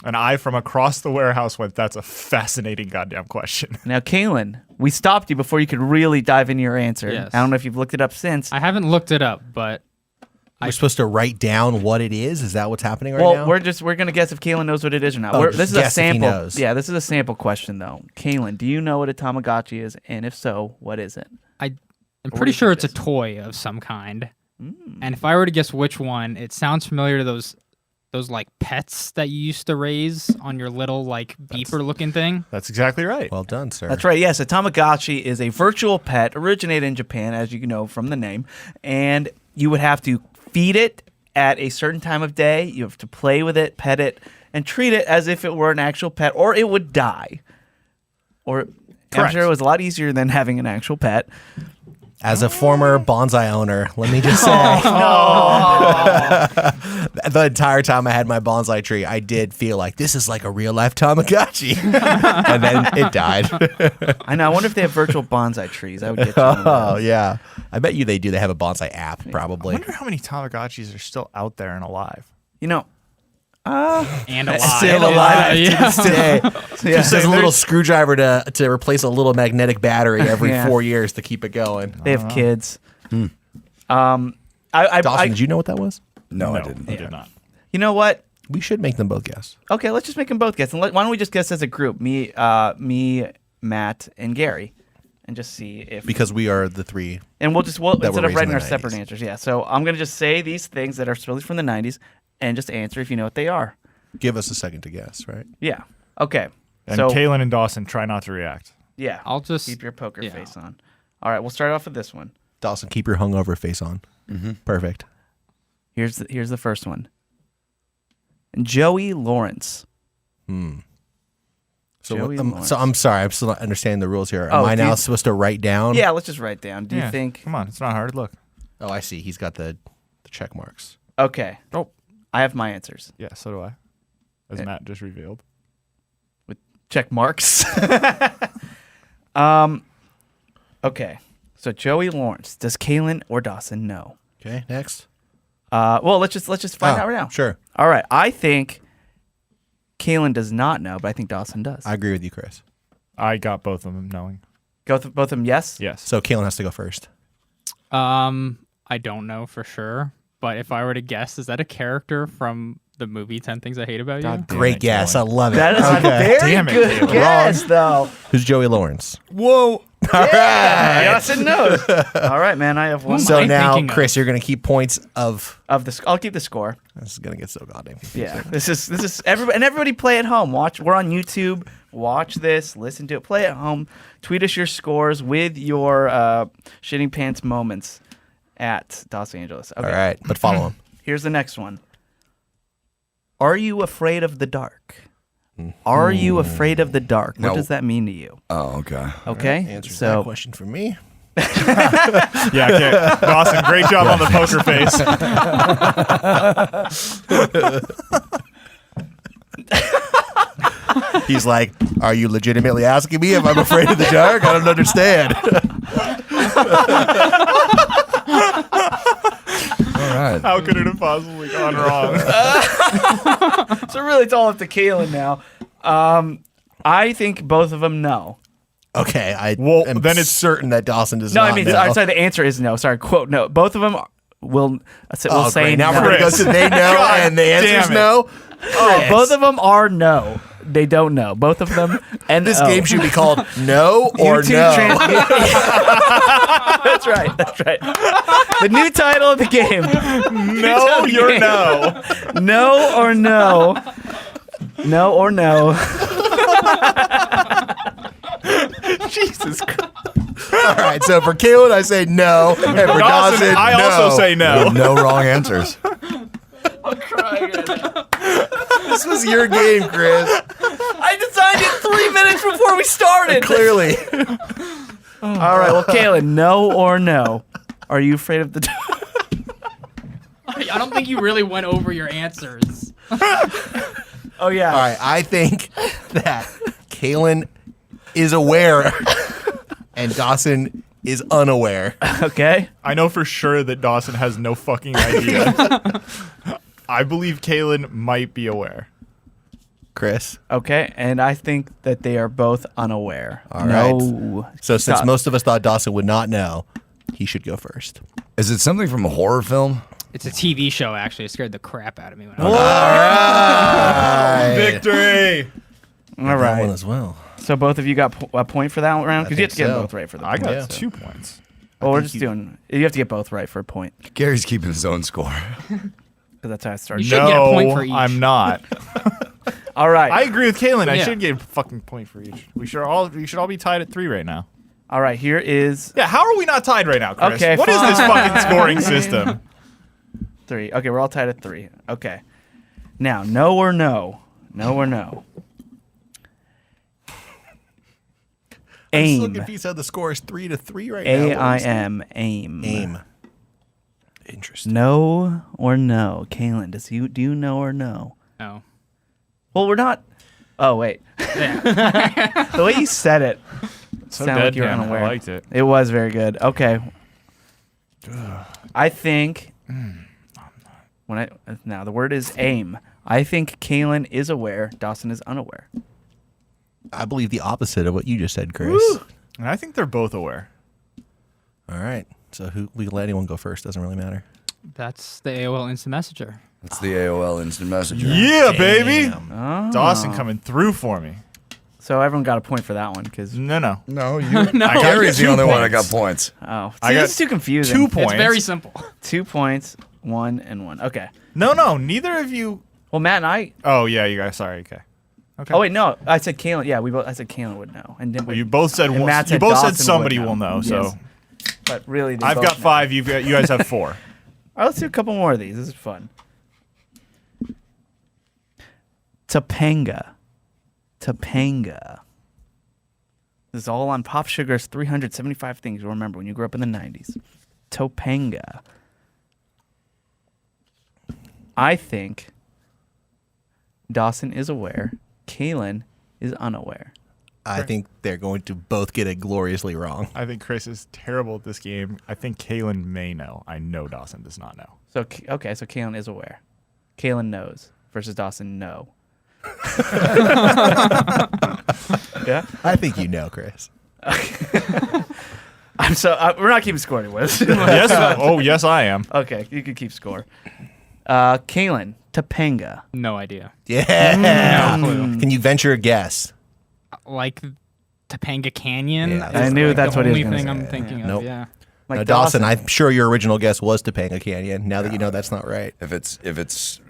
And I, from across the warehouse, went, that's a fascinating goddamn question. Now, Caelan, we stopped you before you could really dive into your answer. Yes. I don't know if you've looked it up since. I haven't looked it up, but We're supposed to write down what it is? Is that what's happening right now? We're going to guess if Caelan knows what it is or not. Oh, This is just a guess if he sample. knows. Yeah, this is a sample question, though. Caelan, do you know what a Tamagotchi is? And if so, what is it? I'm do pretty you sure think it's a toy of some kind. And if I were to guess which one, it sounds familiar to those like pets that you used to raise on your little like beeper looking thing. That's exactly right. Well done, sir. That's right. Yes, a Tamagotchi is a virtual pet originated in Japan, as you know from the name, and you would have to feed it at a certain time of day. You have to play with it, pet it, and treat it as if it were an actual pet, or it would die. Or I'm Correct. sure it was a lot easier than having an actual pet. As a former bonsai owner, let me just say, the entire time I had my bonsai tree, I did feel like this is like a real life Tamagotchi, and then it died. I know. I wonder if they have virtual bonsai trees. I would get you one of Oh those. yeah, I bet you they do. They have a bonsai app, I probably. wonder how many Tamagotchis are still out there and alive. You know, And alive. Still alive Yeah. to this day. yeah. Just as a little screwdriver to replace a little magnetic battery every Yeah. 4 years to keep it going. They have kids. Dawson, did you know what that was? No, I didn't. I did not. You know what? We should make them both guess. Okay, let's just make them both guess. And why don't we just guess as a group? Me, Matt, and Gary, and just see if. Because we are the three. And we'll that instead were of raised in writing the our separate 90s. answers. Yeah. So I'm gonna just say these things that are really from the '90s, and just answer if you know what they are. Give us a second to guess, right? Yeah. Okay. And so Caelan and Dawson, try not to react. yeah, I'll just keep your poker yeah. face on. All right, we'll start off with this one. Dawson, keep your hungover face on. Perfect. Here's the first one. Joey Lawrence. So, Joey Lawrence. so I'm sorry, I'm still not understanding the rules here. Am Oh, I do now you- supposed to write down? Yeah, let's just write down. Do Yeah, you think? Come on, it's not hard. Look. Oh, I see. He's got the check marks. Okay. Oh, I have my answers. yeah, so do I. As Yeah. Matt just revealed. Check marks. Okay. So Joey Lawrence. Does Caelan or Dawson know? Okay, next. Well, let's just find out right now. Sure. All right. I think Caelan does not know, but I think Dawson does. I agree with you, Chris. I got both of them knowing. Both of them, yes. Yes. So Caelan has to go first. I don't know for sure, but if I were to guess, is that a character from the movie 10 Things I Hate About You? God damn Great it, guess. Caelan. I love it. That is a Okay. very Damn it, good Caelan. guess, though. Who's Joey Lawrence? Whoa. Dawson knows. All right, man. I have one Who's So I now, thinking of? Chris, you're going to keep points of. of the. I'll keep the score. This is going to get so goddamn confusing. Yeah, this is everybody, and everybody play at home. Watch. We're on YouTube. Watch this. Listen to it. Play at home. Tweet us your scores with your shitting pants moments at Los Angeles. Okay. All right, but follow him. Here's the next one. Are you afraid of the dark? Are you afraid of the dark? What No. does that mean to you? Oh, okay. Okay. Answers so that question for me. Yeah, okay. Dawson, great job on the poker face. He's like, "Are you legitimately asking me if I'm afraid of the dark? I don't understand." All right. How could it have possibly gone wrong? So really, it's all up to Caelan now. I think both of them know. Okay, I Well, am then it's- certain that Dawson does No, not I mean, know. sorry. The answer is no. Sorry, quote no. Both of them will Oh, say great. Now no. we're gonna go to they know God and the answer's damn it. no. Oh, both of them are no. They don't know. Both of them. And This oh. game should be called No or YouTube No. That's right. That's right. The new title of the game. No, you're no. No or no. No or no. Jesus Christ. All right, so for Caelan, I say no, and for Dawson, Dawson, I no. also say no. No wrong answers. I'm crying right now. This was your game, Chris. I designed it 3 minutes before we started. Clearly. All right. Well, Caelan, no or no. Are you afraid of the dark? I don't think you really went over your answers. Oh, yeah. All right, I think that Caelan is aware and Dawson is unaware. Okay. I know for sure that Dawson has no fucking idea. I believe Caelan might be aware. Chris. Okay. And I think that they are both unaware. All no. So since Stop. most of us thought Dawson would not know, he should go first. Is it something from a horror film? It's a TV show, actually. It scared the crap out of me when I All was right. Victory! All That right. one as well. So both of you got a point for that round? I Because you have to think get them so. both right for the I point. got Yeah. 2 points. Well, we're think just doing. You have to get both right for a point. Gary's keeping his own score. Because that's how I started. You should get a point for each. I'm not. All right. I agree with Caelan. I Yeah. should get a fucking point for each. We should all be tied at 3 right now. All right. Here is Yeah, how are we not tied right now, Chris? Okay, What is this fine. fucking scoring system? 3. Okay, we're all tied at 3. Okay. Now, no or no. No or no. I'm just Aim. looking if he said the score is 3-3 right now. What was it? AIM. Aim. Aim. Interesting. No or no. Caelan, do you know or no? No. Well, we're not. Oh, wait. The way you said it So sounded like you were deadpan. unaware. I liked it. It was very good. Okay. I think now the word is aim. I think Caelan is aware. Dawson is unaware. I believe the opposite of what you just said, Chris. And I think they're both aware. All right. So we can let anyone go first. Doesn't really matter. That's the AOL Instant Messenger. That's the AOL Instant Messenger. Yeah, baby. Oh. Dawson coming through for me. So everyone got a point for that one because No. No, you. No. Gary's the two only one that points. got points. oh, I see, got this is too confusing. 2 points. It's very simple. 2 points, 1 and 1. Okay. No. Neither of you. Well, Matt and I. Oh yeah, you guys. Sorry. Okay. Oh wait, no. I said Caelan. Yeah, I said Caelan would know, and then Well, you both said And one. Matt You said both said Dawson somebody would will know. Yes. So But really, they I've both got know. 5. You guys have 4. All right, let's do a couple more of these. This is fun. Topanga. This is all on Pop Sugar's 375 Things You'll Remember When You Grew Up in the 90s. Topanga. I think Dawson is aware. Caelan is unaware. I think they're going to both get it gloriously wrong. I think Chris is terrible at this game. I think Caelan may know. I know Dawson does not know. So, okay, so Caelan is aware. Caelan knows versus Dawson, no. Yeah? I think you know, Chris. We're not keeping score anyway. Yes. Yes, I am. Okay, you can keep score. Caelan, Topanga. No idea. Yeah. No clue. Can you venture a guess? Like Topanga Canyon. Yeah, is I knew like that's the what he was only gonna thing say. I'm thinking of. Nope. Yeah. Like Now, Dawson, I'm sure your original guess was Topanga Canyon. Now that you know that's not right. If it's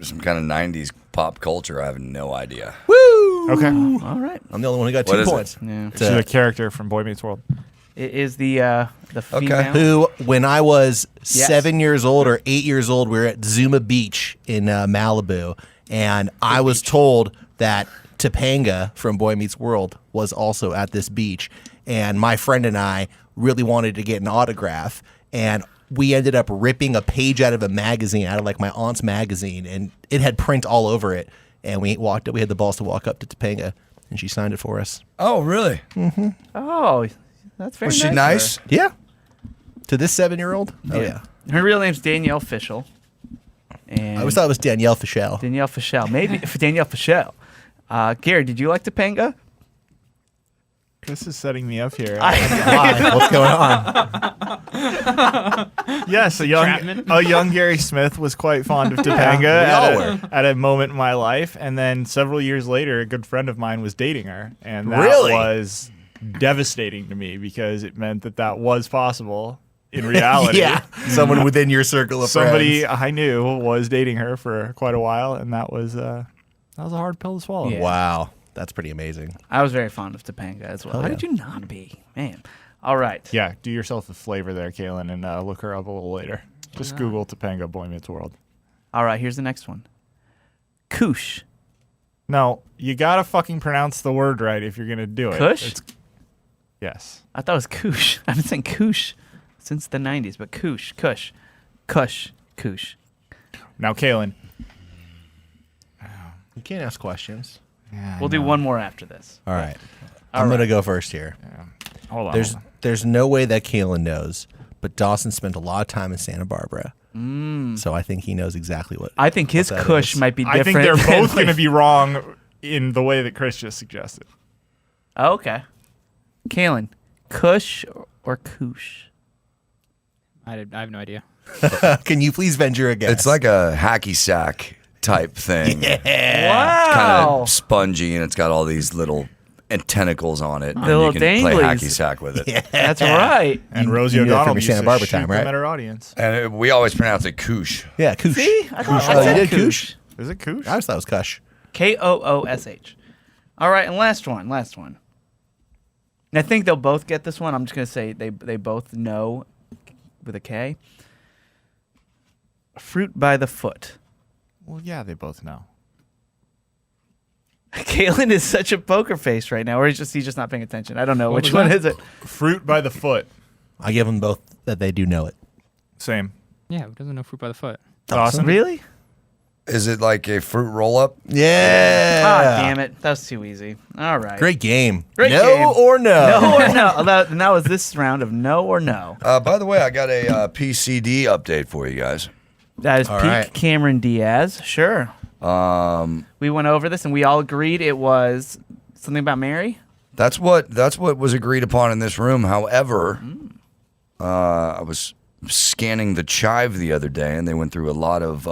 some kind of '90s pop culture, I have no idea. Woo! Okay. All right. I'm the only one who got What 2 is it? points. Yeah. She's a character from Boy Meets World. It is the female. Who, when I was Yes. 7 years old or 8 years old, we were at Zuma Beach in Malibu, and I was told that Topanga from Boy Meets World was also at this beach, and my friend and I really wanted to get an autograph, and we ended up ripping a page out of a magazine, out of like my aunt's magazine, and it had print all over it, and we had the balls to walk up to Topanga, and she signed it for us. Oh, really? Oh, that's very Was nice. she of nice? her. Yeah. To this 7-year-old? Oh, yeah. Her real name's Danielle Fischel. And I always thought it was Danielle Fischel. Danielle Fischel. Maybe Danielle Fischel. Gary, did you like Topanga? Chris is setting me up here. Why? What's going on? Yes, a young Gary Smith was quite fond of Topanga we all were. at a moment in my life, and then several years later, a good friend of mine was dating her, and that Really? was devastating to me because it meant that was possible in reality. Yeah. Someone within your circle of Somebody friends. I knew was dating her for quite a while, and that was a hard pill to swallow. Yeah. Wow. That's pretty amazing. I was very fond of Topanga as well. Oh, How yeah. did you not be? Man. All right. Yeah, do yourself a flavor there, Caelan, and look her up a little later. Just Google Topanga Boy Meets World. All right, here's the next one. Koosh. No, you gotta fucking pronounce the word right if you're gonna do it. Kush? Yes. I thought it was Koosh. I've been saying Koosh since the 90s, but Koosh. Koosh. Now, Caelan. You can't ask questions. Yeah, We'll do one more after this. All right. All I'm right. going to go first here. Hold on. There's no way that Caelan knows, but Dawson spent a lot of time in Santa Barbara. So I think he knows exactly what. I think his what that Kush is. might be I different. think they're than both going to like- be wrong in the way that Chris just suggested. Oh, okay. Caelan, Kush or Koosh? I have no idea. Can you please venture a guess? It's like a hacky sack type thing. Kind Wow. of spongy, and it's got all these little and tentacles on it. And little you can play danglies. hacky sack with it. That's right. And Rosie you knew that O'Donnell from your used Santa to Barbara shoot time, right? them at her audience. And we always pronounce it koosh. Yeah, Koosh. See? I thought Oh, I you said did Koosh? Is it koosh? I always thought it was Kush. Koosh. All right, and last one. And I think they'll both get this one. I'm just going to say they both know with a K. Fruit by the foot. Well, yeah, they both know. Caelan is such a poker face right now, or he's just not paying attention. I don't know. Which one is it? Fruit by the foot. I give them both that they do know it. Same. Yeah, who doesn't know fruit by the foot? Dawson? Really? Is it like a fruit roll-up? Yeah. Ah, damn it. That was too easy. All right. Great game. Great no game. or no? No or no? And that was this round of no or no. By the way, I got a PCD update for you guys. That is All peak right. Cameron Diaz. Sure. We went over this and we all agreed it was something about Mary. That's what was agreed upon in this room. However, I was scanning the Chive the other day, and they went through a lot of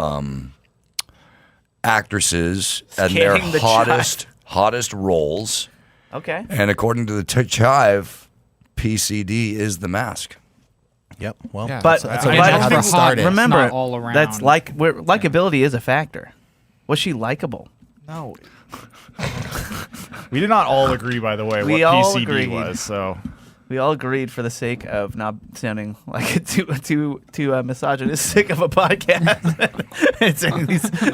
actresses and their Scanning the hottest roles. Okay. And according to the Chive, PCD is the mask. Yep. Well, Yeah, But, that's I mean, but that's how for they started. hot, remember, not all around. that's likability is a factor. Was she likable? No. We did not all agree, by the way, We what all PCD agreed. was. So We all agreed for the sake of not sounding like a too misogynistic of a podcast. It's saying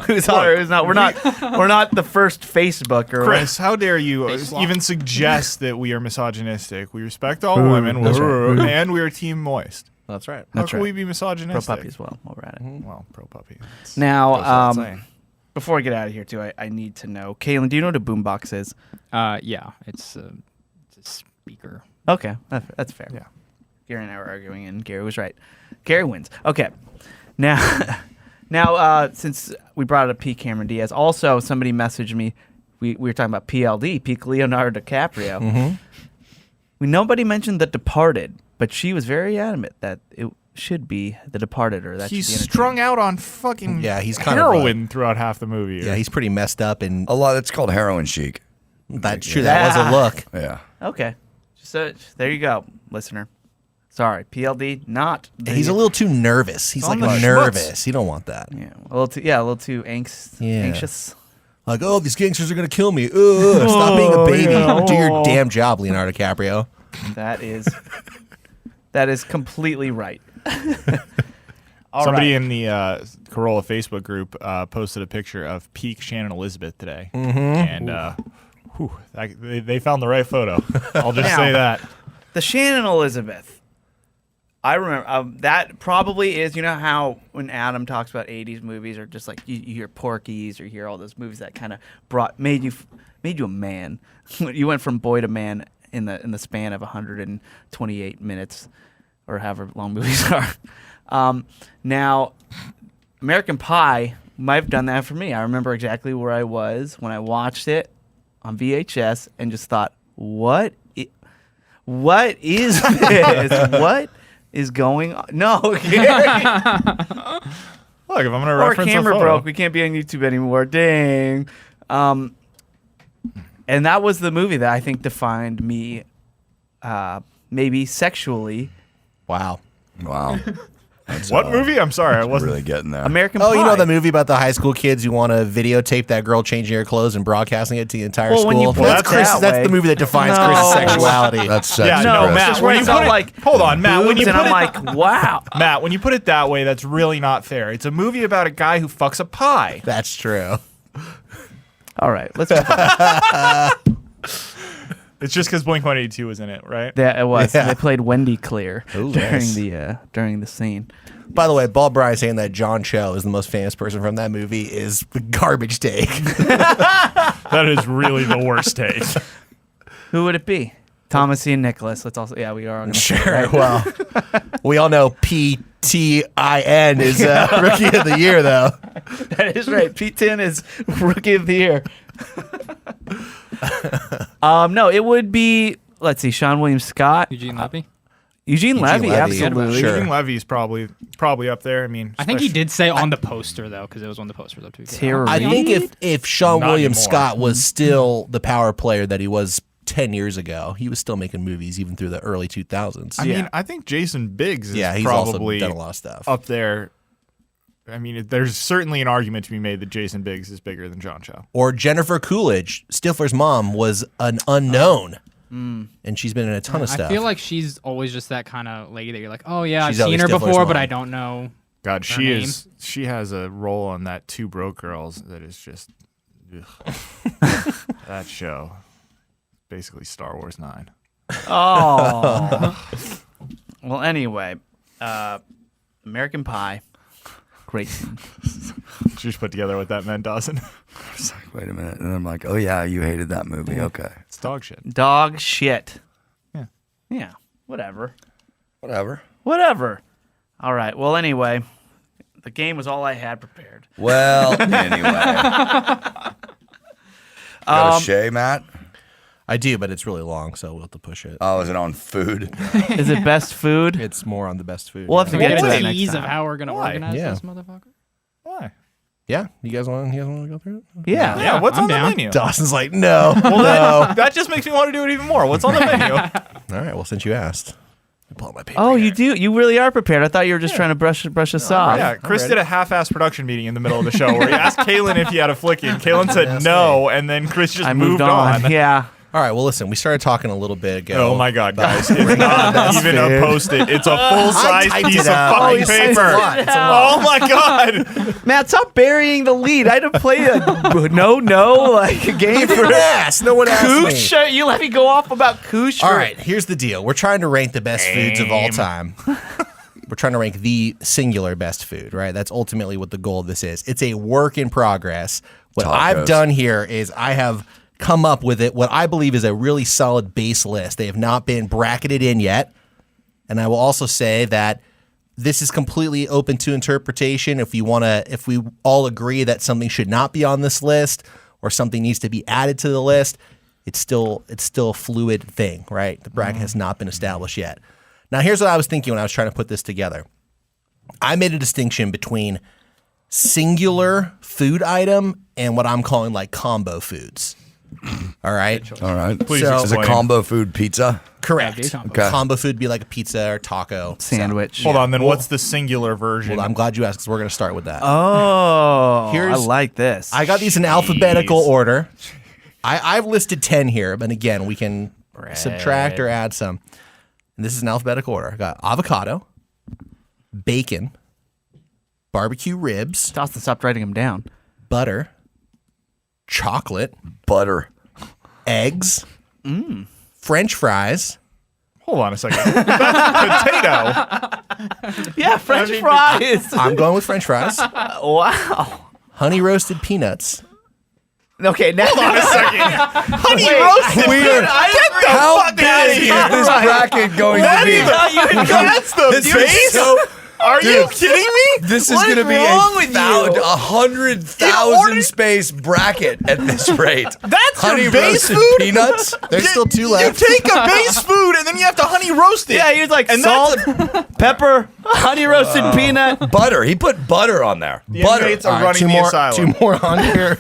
who's hot or who's not. We're not the first Facebook or Chris, how dare you Face-swap. even suggest that we are misogynistic? We respect all women, That's right. and we are team moist. that's right. How That's can right. we be pro misogynistic? puppy as well. While we're at it. Well, pro puppy. That's- Now, goes without saying. before I get out of here too, I need to know, Caelan, do you know what a boombox is? Yeah, it's a speaker. Okay, that's fair. Yeah. Gary and I were arguing, and Gary was right. Gary wins. Okay, now, since we brought up P. Cameron Diaz, also somebody messaged me. We were talking about PLD, Peak Leonardo DiCaprio. Nobody mentioned The Departed, but she was very adamant that it should be The Departed, or that He's should be strung out on fucking Yeah, he's kind of, heroin throughout half the movie. Yeah, he's pretty messed up, and A lot. It's called heroin chic. that's true. That was a look. Yeah. Okay, so there you go, listener. Sorry, PLD, not. He's a little too nervous. He's on like the nervous. You don't want that. Yeah, a little too anxious. Like, oh, these gangsters are gonna kill me. Ugh, stop being a baby. yeah. Do your damn job, Leonardo DiCaprio. That is completely right. All Somebody right. in the Corolla Facebook group posted a picture of peak Shannon Elizabeth today, and they found the right photo. I'll just Now, say that. The Shannon Elizabeth. I remember that probably is, you know how when Adam talks about 80s movies, or just like you hear Porky's, or you hear all those movies that kind of made you a man. You went from boy to man in the span of 128 minutes, or however long movies are. Now, American Pie might have done that for me. I remember exactly where I was when I watched it on VHS and just thought, what is this? What is going on? No, Gary. Look, if I'm gonna Our reference camera a photo, broke. We can't be on YouTube anymore. Dang. And that was the movie that I think defined me, maybe sexually. Wow. Wow. what movie? I'm sorry, I wasn't. Really getting there. American Oh, Pie. you know the movie about the high school kids who want to videotape that girl changing her clothes and broadcasting it to the entire Well, school? when you put That's it Chris. that That's way- the movie that defines No. Chris's sexuality. That's sexy. Yeah, No, no, it's Matt. just When where you it's put all it, like hold on, Matt. When you boobs, put and I'm it, like, wow. Matt, when you put it that way, that's really not fair. It's a movie about a guy who fucks a pie. That's true. All right, let's move on. It's just because Blink-182 was in it, right? That it was. Yeah. They played Wendy Clear Ooh, during nice. the scene. By the way, Bob Bryan saying that John Cho is the most famous person from that movie is a garbage take. That is really the worst take. Who would it be? Thomas Ian Nicholas. Let's also, yeah, we are. Gonna say Sure. that. Well, we all know PTIN is Rookie of the Year, though. That is right. Pete Tin is Rookie of the Year. No, it would be. Let's see, Sean William Scott, Eugene Levy. Eugene Levy, Levy, absolutely. sure. Eugene Levy's probably up there. I mean, I think he especially- did say on the poster though, because it was on the posters up to. Terry. I think if Sean Not William anymore. Scott was still the power player that he was 10 years ago. He was still making movies even through the early 2000s. I mean, I think Jason Biggs is he's probably also done a lot of stuff. up there. I mean, there's certainly an argument to be made that Jason Biggs is bigger than John Cho. Or Jennifer Coolidge, Stifler's mom, was an unknown. And she's been in a ton of stuff. I feel like she's always just that kind of lady that you're like, oh yeah, She's I've seen her always Stifler's before, but mom. I don't know. God, her name. she has a role on that Two Broke Girls that is just ugh. That show. Basically Star Wars 9. Oh. Well, anyway, American Pie. Great scene. Did you just put together what that meant, Dawson? I was like, wait a minute. And I'm like, oh, yeah, you hated that movie. Okay. It's dog shit. Dog shit. Yeah. Yeah. Whatever. Whatever. All right. Well, anyway, the game was all I had prepared. Well, anyway. Got a Shay, Matt? I do, but it's really long, so we'll have to push it. Oh, is it on food? Is it best food? It's more on the best food. We'll have to We get get to a that next tease of time. how we're gonna Why? organize Yeah. this motherfucker. Why? Yeah, you guys want to go through it? Yeah. Yeah, what's I'm on down. the menu? Dawson's like, no, Well, no. that just makes me want to do it even more. What's on the menu? All right, well, since you asked, I pull out my paper. Oh, you do? You really are prepared. I thought you were just trying to brush us off. Yeah, Chris ready. did a half-ass production meeting in the middle of the show where he asked Caelan if he had a flick in. Caelan said no, and then Chris just I moved on. Yeah. All right, well, listen, we started talking a little bit ago. Oh my God, guys! It's not even a Post-it. It's a full-size typed piece it of up. fucking you typed paper. it out. It's a lot. Oh my God! Matt, stop burying the lead. I had to play a like a game You for didn't ask. No one asked me. Koosh. You let me go off about Koosh. All right, here's the deal. We're trying to rank the best foods of all time. We're trying to rank the singular best food, right? That's ultimately what the goal of this is. It's a work in progress. What Tacos. I've done here is I have come up with what I believe is a really solid base list. They have not been bracketed in yet. And I will also say that this is completely open to interpretation. If we all agree that something should not be on this list or something needs to be added to the list, it's still a fluid thing, right? The bracket has not been established yet. Now, here's what I was thinking when I was trying to put this together. I made a distinction between singular food item and what I'm calling like combo foods. All right? All right. Please Is explain. it combo food pizza? Correct. Yeah, combo. Okay. Combo food would be like a pizza or taco. Sandwich. Hold on, then what's the singular version? Well, I'm glad you asked because we're going to start with that. Oh, Here's- I like this. I got these in alphabetical order. I've listed 10 here, but again, we can subtract or add some. And this is in alphabetical order. I got avocado, bacon, barbecue ribs, Dawson stopped writing them down. butter, chocolate, Butter. eggs, French fries, Hold on a second. That's potato. Yeah, French fries. I'm going with French fries, Wow. honey roasted peanuts. Okay, now Hold on a second. Honey Wait, roasted Weird. peanut. How fuck outta big here. is this bracket going What to be? is that? That's the This is base? so- Are you kidding me? This is What going to is be wrong with you? 100,000 space bracket at this rate. That's honey your base roasted food? peanuts. There's still two You left. take a base food and then you have to honey roast it. Yeah, he was like And salt, that's pepper, honey roasted peanut. Butter. He put butter on there. The Butter. inmates are All right, running two the more, asylum. two more on here.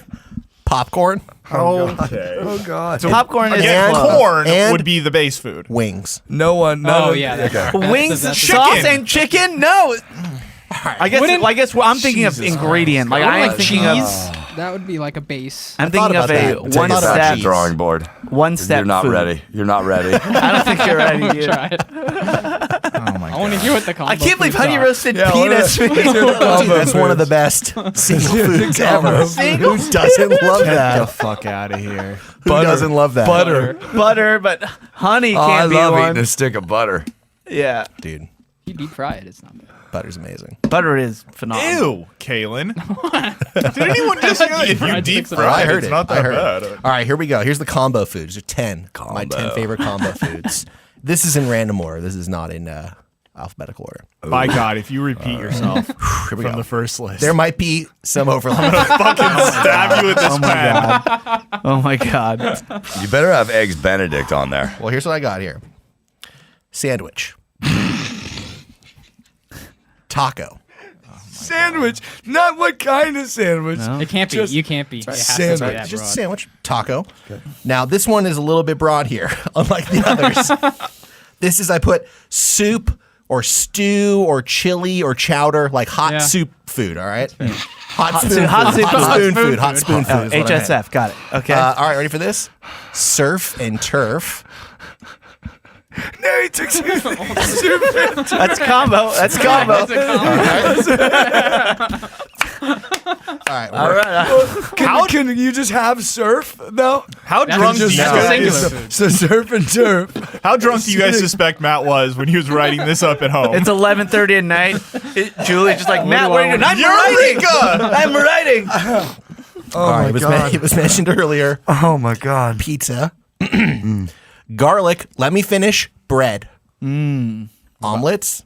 Popcorn, Okay. Oh God. Popcorn is Again, close. corn And- would be the base food. wings. No one. None Oh of- yeah. That's, okay. Wings, that's sauce, chicken. and chicken. No. I guess. Wouldn't- I guess I'm thinking of Jesus ingredient. Like I I'm like thinking of. cheese. That would be like a base. I'm thought thinking of about a that. Take one it back to step. the drawing board. One step. You're not food. ready. You're not ready. I don't think you're ready. Dude. Try it. Oh my I want to hear what the combo I can't believe foods honey are. roasted Yeah, peanuts. what man. Dude, that's one of the best single foods ever. Single Who doesn't love Get the that? fuck out of here. Who doesn't love that? Butter. butter, but honey Oh, can't I be love one. eating a stick of butter. Yeah, Dude, You deep fry it. It's not bad. butter's amazing. butter is phenomenal. Ew, Kaylin. Did anyone just hear that? If you fried deep sticks of fry I it, heard it's it. not I that heard bad. it. All right, here we go. Here's the combo foods. There's 10. My 10 favorite combo foods. This is in random order. This is not in alphabetical order. By God, if you repeat yourself Here we from go. the first list, There might be some overlap. fucking stab you with this pen. Oh my god. You better have eggs Benedict on there. Well, here's what I got here. Sandwich. Taco. Sandwich, not what kind of sandwich. No. It can't be. Just You can't be. It has to sandwich. be that Just a broad. sandwich. Taco. Now, this one is a little bit broad here, unlike the others. This is, I put soup or stew or chili or chowder, like hot Yeah. soup food, all right? Hot soup- hot soup Hot food. spoon food. Hot spoon food. Oh, is what I meant. HSF, got it. Okay. All right, ready for this? Surf and turf. No, he took soup. That's combo. That's combo. All right. All right. Can you just have surf though? How That's drunk do just you no. guys? singular food. So surf and turf. How drunk do you guys suspect Matt was when he was writing this up at home? It's 11:30 at night. Julie's just like, Matt, what are you doing? I'm Eureka! writing. I'm writing. All right, it was mentioned earlier. Oh my god. Pizza. Garlic. Let me finish. Bread. Omelets.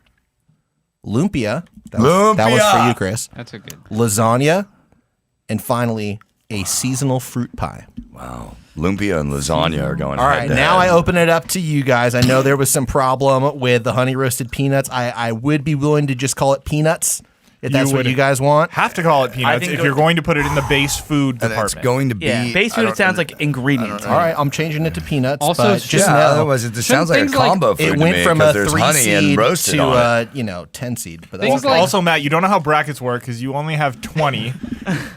Lumpia. That was for Lumpia. you, Chris. That's a good. Lasagna. And finally, a seasonal fruit pie. Wow. Lumpia and lasagna are going. All right, now I open it up to you guys. I know there was some problem with the honey roasted peanuts. I would be willing to just call it peanuts if that's what would you guys want. Have to call it peanuts think if it you're would- going to put it in the base food And department. it's going to be. Yeah, base food. It sounds like ingredients. All right, I'm changing it to peanuts. Also, but just Yeah, know otherwise it just sounds like a things like- combo food it to went me, from 'cause a there's 3 honey and seed roasted to on it. 10 seed. But Things that's like- Also, Matt, you don't know how brackets work because you only have 20.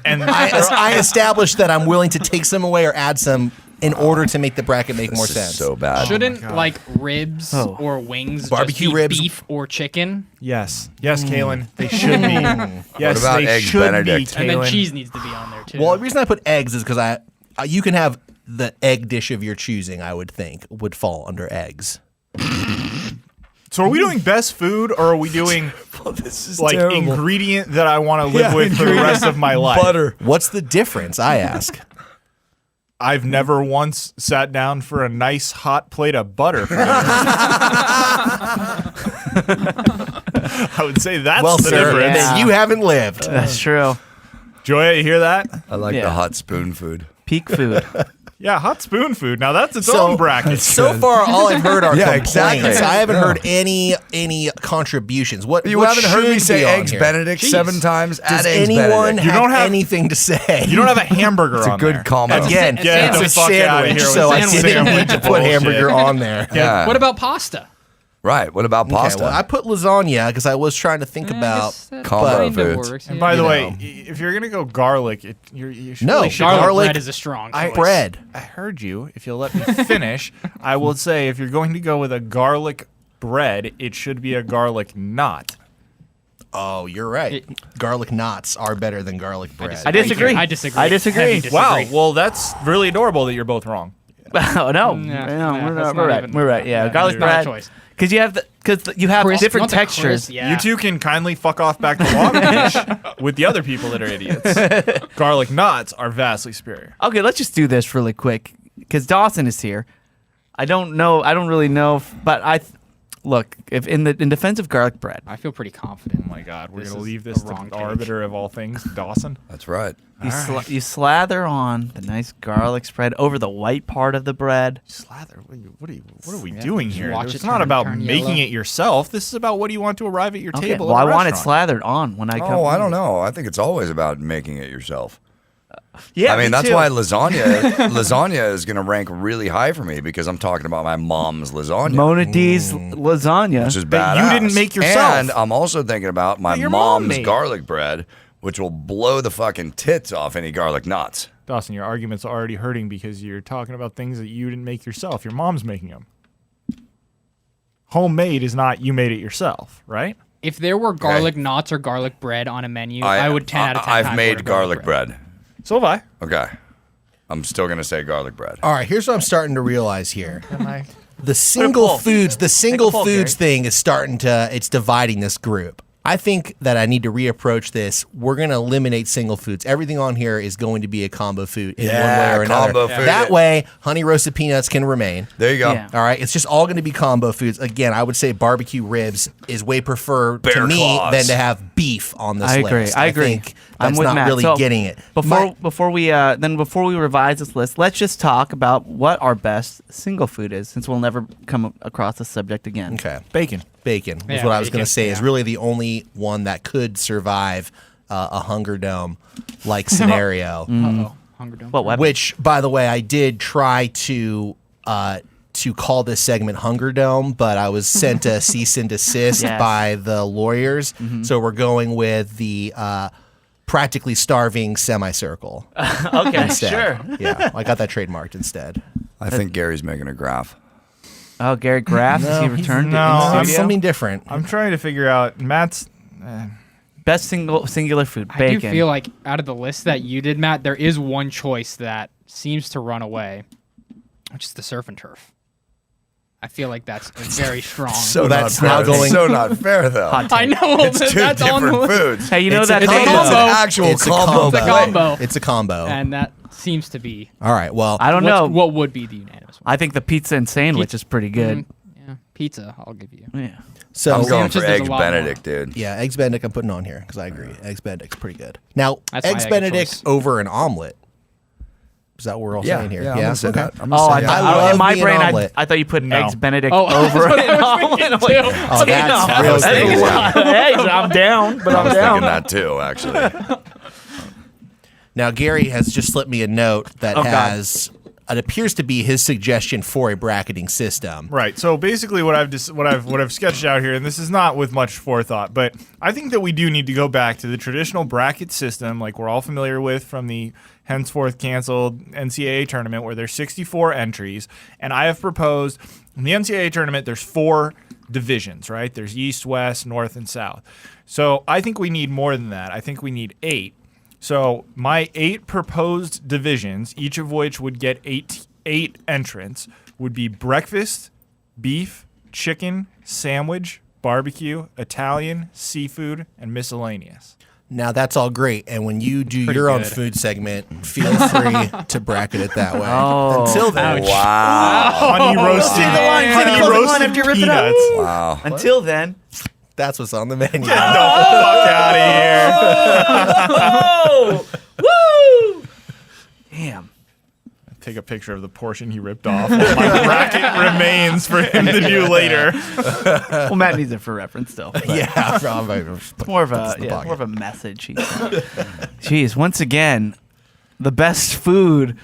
And I established that I'm willing to take some away or add some in order to make the bracket make more This is sense. so bad. Shouldn't like ribs Oh. or wings Barbecue just be ribs. beef or chicken? yes, Caelan, they should be. Yes, What about they Egg should Benedict? be. And then Caelan. cheese needs to be on there too. Well, the reason I put eggs is because you can have the egg dish of your choosing. I would think would fall under eggs. So are we doing best food or are we doing This is like terrible. ingredient that I want to live Yeah, with for the rest of my life? Butter. What's the difference? I ask. I've never once sat down for a nice hot plate of butter. For dinner. I would say that's Well, the sir, difference. then you haven't lived. That's true. Joya, you hear that? I like Yeah. the hot spoon food. Peak food. Yeah, hot spoon food. Now that's its So- own bracket. So far, all I've heard are Yeah, complaints. exactly. I haven't Yeah. heard any contributions. What You what haven't heard me should say be on eggs here? Benedict Jeez. 7 times. Does Add eggs anyone Benedict. You have don't have- anything to say? You don't have a hamburger It's a on good there. combo. Again, Get it's the a fuck outta sandwich, here with so I sandwich. didn't need to put Bullshit. hamburger on there. Yeah. What about pasta? Right. What about Okay, pasta? well, I put lasagna because I was trying to think about. Combo kinda foods. works, And yeah. by the You way, know. if you're gonna go garlic, you should No, really should garlic, garlic- bread is a strong choice. Bread. I heard you. If you'll let me finish, I will say if you're going to go with a garlic bread, it should be a garlic knot. Oh, you're right. Garlic knots are better than garlic bread. I disagree. I disagree. I disagree. Heavy disagree. Wow. Well, that's really adorable that you're both wrong. Oh no, Nah, we're that's not. not We're right. even- We're right. Yeah, yeah, garlic it's not a bread. choice. Because you have Crisp, different you want the textures. crisp, yeah. You two can kindly fuck off back to Watercooler with the other people that are idiots. Garlic knots are vastly superior. Okay, let's just do this really quick because Dawson is here. I don't know. I don't really know, but look. If in defense of garlic bread, I feel pretty confident. Oh my God, we're This gonna is leave a this to wrong the take. arbiter of all things, Dawson. That's right. you slather on the nice garlic spread over the white part of the bread. Slather. What are we doing just here? watch It's it not turn- about turn making yellow. it yourself. This is about what do you want to arrive at your Okay. table. Well, at I a want it restaurant. slathered on when I come. Oh, I don't know. I think it's always about making it yourself. Yeah, I mean, that's too. why lasagna is going to rank really high for me because I'm talking about my mom's lasagna, Mona D's lasagna. which is That you badass. didn't make yourself. And I'm also thinking about my That your mom mom's made. garlic bread, which will blow the fucking tits off any garlic knots. Dawson, your argument's already hurting because you're talking about things that you didn't make yourself. Your mom's making them. Homemade is not you made it yourself, right? If there were garlic knots or garlic bread on a menu, I- I would 10 out of 10 I've times made order garlic bread. So have I. Okay. I'm still going to say garlic bread. All right, here's what I'm starting to realize here. And I The single pull. foods, the single Take a pull, foods Gary. thing is starting to, it's dividing this group. I think that I need to reapproach this. We're going to eliminate single foods. Everything on here is going to be a combo food in one way or another. combo food. That way, honey roasted peanuts can remain. There you go. Yeah. All right, it's just all going to be combo foods. Again, I would say barbecue ribs is way preferred to Bear me claws. than to have beef on this I agree. list. I agree. think I'm that's with not Matt. really So, getting it. Before we revise this list, let's just talk about what our best single food is, since we'll never come across this subject again. Okay. bacon. Bacon was Yeah, what I was going bacon, to say. Is yeah. really the only one that could survive a Hunger Dome like scenario. Uh-oh. Hunger Dome. What weapon? Which, by the way, I did try to call this segment Hunger Dome, but I was sent a cease and desist Yes. by the lawyers. So we're going with the practically starving semicircle Okay, instead. sure. Yeah, I got that trademarked instead. I think Gary's making a graph. Oh, Gary Graff, has he he's- returned no, in I'm studio? Something different. I'm trying to figure out Matt's. Best singular food, I bacon. do feel like out of the list that you did, Matt, there is one choice that seems to run away, which is the surf and turf. I feel like that's very strong. So that's not now fair. going- So not fair though. Hot I take. know, It's but two that's on the different list. foods. Hey, you know It's that a bacon? combo. It's an actual It's a combo. combo. It's a play. combo. It's a combo. And that seems to be. All right. Well, I don't know. What would be the unanimous one? I think the pizza and sandwich is pretty good. Yeah, pizza. I'll give you. Yeah. so I'm going for Sandwiches, there's a eggs lot Benedict, dude. yeah, eggs Benedict I'm putting on here because I agree. Eggs Benedict's pretty good. Now, That's my eggs egg Benedict choice. over an omelet. Is that what we're all saying here? I'm gonna say Okay. that. I'm gonna Oh, say I, that. love in my me an brain, omelet. I thought you put No. eggs Benedict Oh, over that's an what I was omelet. thinking I'm like, too. Oh, that's I was thinking eggs, that. eggs, I'm down, but I I'm was down. thinking that too, actually. Now, Gary has just slipped me a note that Oh, God. has it appears to be his suggestion for a bracketing system. Right. So basically, what I've sketched out here, and this is not with much forethought, but I think that we do need to go back to the traditional bracket system, like we're all familiar with from the henceforth canceled NCAA tournament, where there's 64 entries, and I have proposed in the NCAA tournament there's 4 divisions, right? There's East, West, North, and South. So I think we need more than that. I think we need 8. So my 8 proposed divisions, each of which would get eight entrants, would be breakfast, beef, chicken, sandwich, barbecue, Italian, seafood, and miscellaneous. Now, that's all great. And when you do pretty your own good. food segment, feel free to bracket it that way. Oh. Until then, Wow. Honey roasted, See the line, honey close the line roasted after you rip it out. peanuts. Wow. Until then. that's what's on the menu. Get the fuck out of here. Oh! Woo! Damn. Take a picture of the portion he ripped off. While my bracket remains for him to do later. Well, Matt needs it for reference still. but Yeah, probably. It's more of a in the pocket. more of a message. Jeez, once again, the best food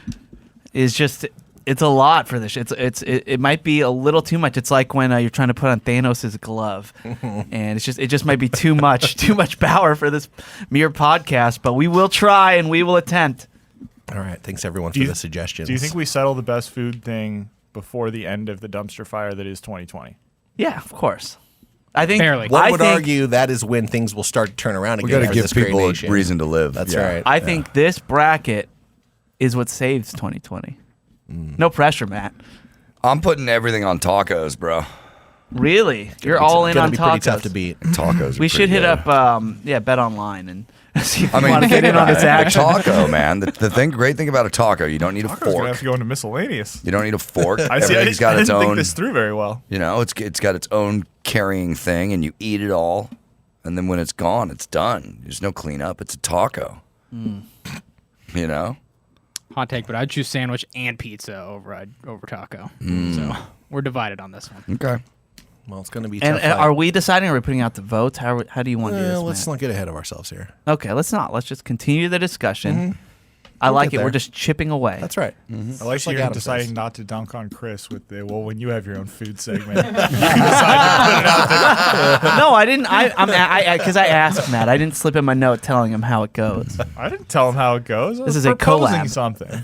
is just it's a lot for this. It might be a little too much. It's like when you're trying to put on Thanos' glove, and it just might be too much power for this mere podcast. But we will try and we will attempt. All right. Thanks, everyone, Do for you- the suggestions. Do you think we settle the best food thing before the end of the dumpster fire that is 2020? Yeah, of course. I think Barely. One I would think, argue that is when things will start to turn around again. We got to for give this great people a nation. reason to live. That's Yeah. right. I think this bracket is what saves 2020. No pressure, Matt. I'm putting everything on tacos, bro. Really? You're all in Gonna on be tacos. pretty tough to beat. Tacos. We should hit up, Bet Online and see if I you mean, want to get in on this a action. taco, man. The great thing about a taco, you don't need a Taco's gonna have fork. to go into miscellaneous. You don't need a fork. I see. Everything's got I its didn't think own. this through very well. You know, it's got its own carrying thing, and you eat it all, and then when it's gone, it's done. There's no cleanup. It's a taco. You know. Hot take, but I'd choose sandwich and pizza over taco. So we're divided on this one. Okay. Well, it's going to be And tough. are we deciding? Are we putting out the votes? How do you want to do this? Let's Matt? not get ahead of ourselves here. Okay, let's not. Let's just continue the discussion. I We'll like get it. We're there. just chipping away. That's right. I like Just like you Adam deciding says. not to dunk on Chris with the when you have your own food segment. You decide to put it out there. No, I didn't. Because I asked Matt. I didn't slip in my note telling him how it goes. I didn't tell him how it goes. I was is a proposing collab. something.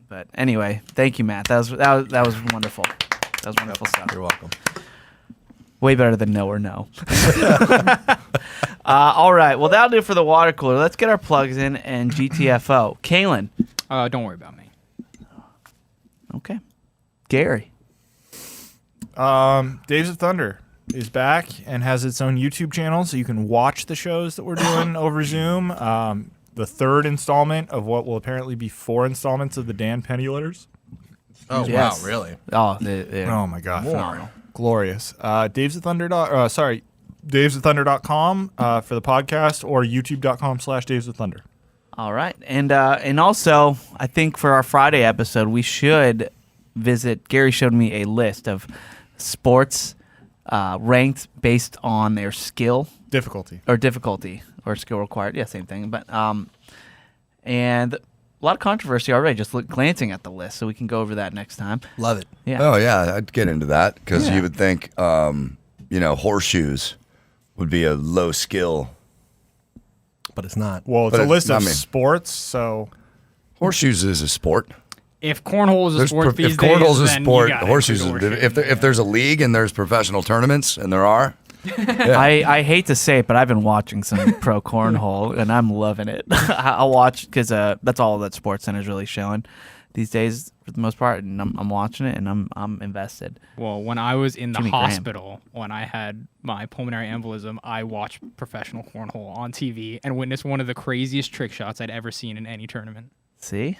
But anyway, thank you, Matt. That was wonderful. That was wonderful stuff. You're welcome. Way better than no or no. All right. Well, that'll do it for the water cooler. Let's get our plugs in and GTFO. Caelan. Don't worry about me. Okay. Gary. Days of Thunder is back and has its own YouTube channel, so you can watch the shows that we're doing over Zoom. The third installment of what will apparently be 4 installments of the Dan Penny-letters. Oh, Yes. wow, really? Oh, Oh my God, More. phenomenal, glorious. davesofthunder.com for the podcast, or youtube.com/davesofthunder. all right. And also, I think for our Friday episode, we should visit. Gary showed me a list of sports ranked based on their skill Difficulty. or difficulty or skill required. Yeah, same thing. But and a lot of controversy already just glancing at the list, so we can go over that next time. Love it. Yeah. Oh yeah, I'd get into that because Yeah. you would think, horseshoes would be a low skill. But it's not. Well, it's But a it's list of not me. sports, so Horseshoes is a sport. If cornhole is a sport these if cornhole's days, a then sport, you gotta horseshoes is. include If there's a league and there's professional tournaments, and there are, I hate to say it, but I've been watching some pro cornhole, and I'm loving it. I'll watch because that's all that SportsCenter is really showing these days for the most part, and I'm watching it, and I'm invested. Well, when I was in the Jimmy Graham. hospital, when I had my pulmonary embolism, I watched professional cornhole on TV and witnessed one of the craziest trick shots I'd ever seen in any tournament. See?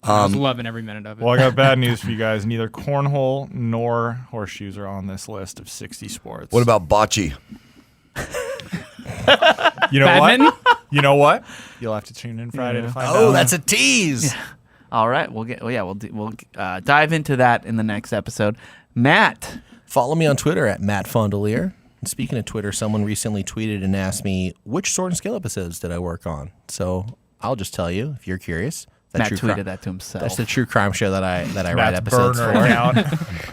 I was loving every minute of it. well, I got bad news for you guys. Neither cornhole nor horseshoes are on this list of 60 sports. what about bocce? you know Badminton? what? You know what? You'll have to tune in Friday to find out. Oh, that's a tease. All right, we'll dive into that in the next episode. Matt, Follow me on Twitter at Matt Fondiler. And speaking of Twitter, someone recently tweeted and asked me which Sword and Scale episodes did I work on. So I'll just tell you if you're curious. Matt True tweeted Crime- that to himself. That's the true crime show that I write Matt's episodes burner for. account.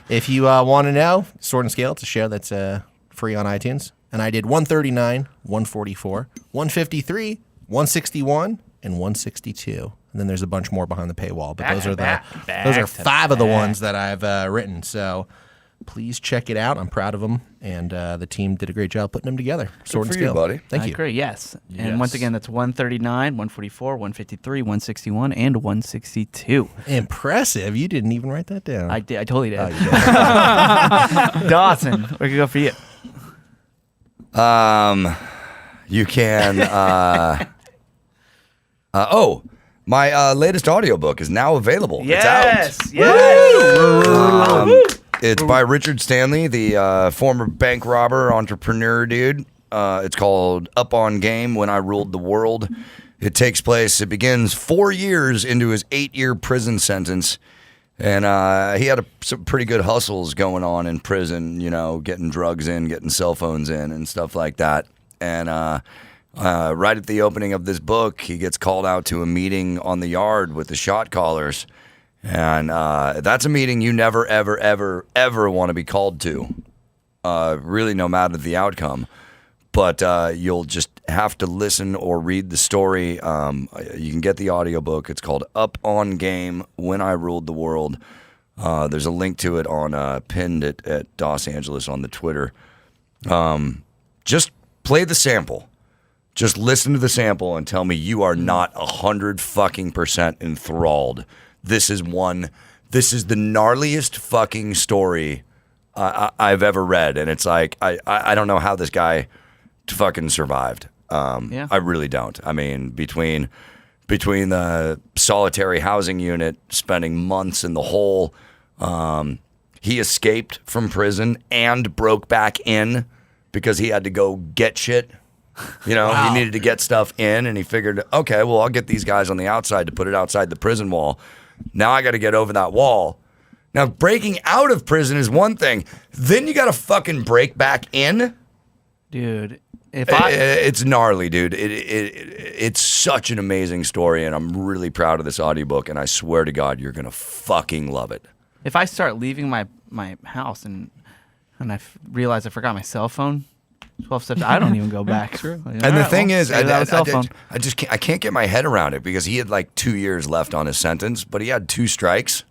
If you want to know, Sword and Scale, it's a show that's free on iTunes. And I did 139, 144, 153, 161, and 162. And then there's a bunch more behind the paywall. But those are five of the ones that I've written. So please check it out. I'm proud of them. And the team did a great job putting them together. Sword and for you, Scale. buddy. Thank I you. agree, yes. And Yes. once again, that's 139, 144, 153, 161, and 162. Impressive. You didn't even write that down. I did. I totally did. Oh, you did. Dawson, where can go for you? You can. My latest audiobook is now available. It's out. Yes. It's by Richard Stanley, the former bank robber, entrepreneur dude. It's called Up on Game, When I Ruled the World. It begins 4 years into his 8-year prison sentence. And he had some pretty good hustles going on in prison, getting drugs in, getting cell phones in, and stuff like that. And right at the opening of this book, he gets called out to a meeting on the yard with the shot callers. And that's a meeting you never, ever, ever, ever want to be called to, really, no matter the outcome. But you'll just have to listen or read the story. You can get the audiobook. It's called Up on Game, When I Ruled the World. There's a link to it on pinned at Los Angeles on the Twitter. Just play the sample. Just listen to the sample and tell me you are not 100% enthralled. This is the gnarliest fucking story I've ever read. And it's like, I don't know how this guy fucking survived. I really don't. I mean, between the solitary housing unit, spending months in the hole, he escaped from prison and broke back in because he had to go get shit. He needed to get stuff in, and he figured, okay, well, I'll get these guys on the outside to put it outside the prison wall. Now I got to get over that wall. Now, breaking out of prison is one thing. Then you got to fucking break back in. Dude, It's gnarly, dude. It's such an amazing story, and I'm really proud of this audiobook, and I swear to God, you're going to fucking love it. if I start leaving my house and I realize I forgot my cell phone, 12 steps, I don't even go back. And the thing is, I can't get my head around it because he had like 2 years left on his sentence, but he had 2 strikes.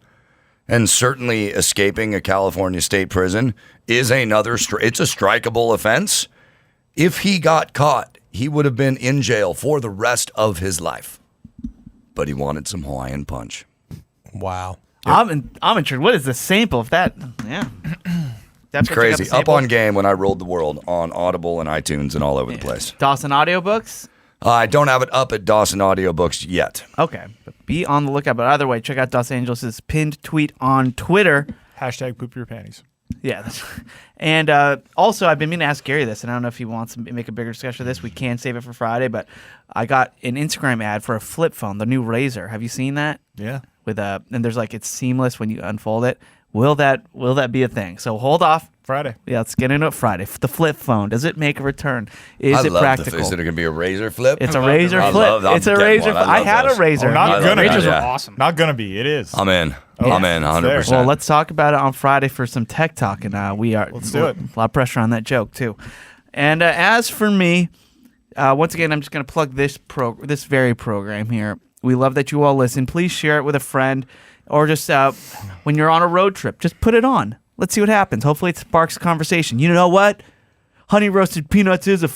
And certainly escaping a California state prison is it's a strikeable offense. If he got caught, he would have been in jail for the rest of his life. But he wanted some Hawaiian punch. Wow. I'm intrigued. What is the sample of that? Yeah. It's crazy. Up on Game, When I Ruled the World on Audible and iTunes and all over the place. Dawson audiobooks? I don't have it up at Dawson Audiobooks yet. Okay. But be on the lookout. But either way, check out Los Angeles' pinned tweet on Twitter. Hashtag poop your panties. Yeah. And also, I've been meaning to ask Gary this, and I don't know if he wants to make a bigger discussion of this. We can save it for Friday, but I got an Instagram ad for a flip phone, the new Razr. Have you seen that? Yeah. And there's it's seamless when you unfold it. Will that be a thing? So hold off Friday. Yeah, let's get into it Friday. The flip phone. Does it make a return? Is I it love practical? Is it going to be a razor flip? It's a razor I flip. love- I'm It's a getting razor. one. I I love had a those. razor. Oh, not I gonna love Razors be. are yeah. awesome. Not gonna be. It is. I'm in. Oh, I'm in it's 100%. there. Well, let's talk about it on Friday for some tech talk, and Let's do it. A lot of pressure on that joke too. And as for me, once again, I'm just going to plug this very program here. We love that you all listen. Please share it with a friend, or just when you're on a road trip, just put it on. Let's see what happens. Hopefully, it sparks conversation. You know what? Honey roasted peanuts is a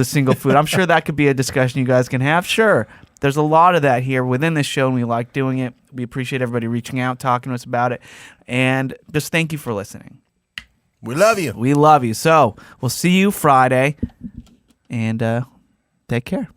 single food. I'm sure that could be a discussion you guys can have. Sure. There's a lot of that here within this show, and we like doing it. We appreciate everybody reaching out, talking to us about it. And just thank you for listening. We love you. We love you. So we'll see you Friday, and take care.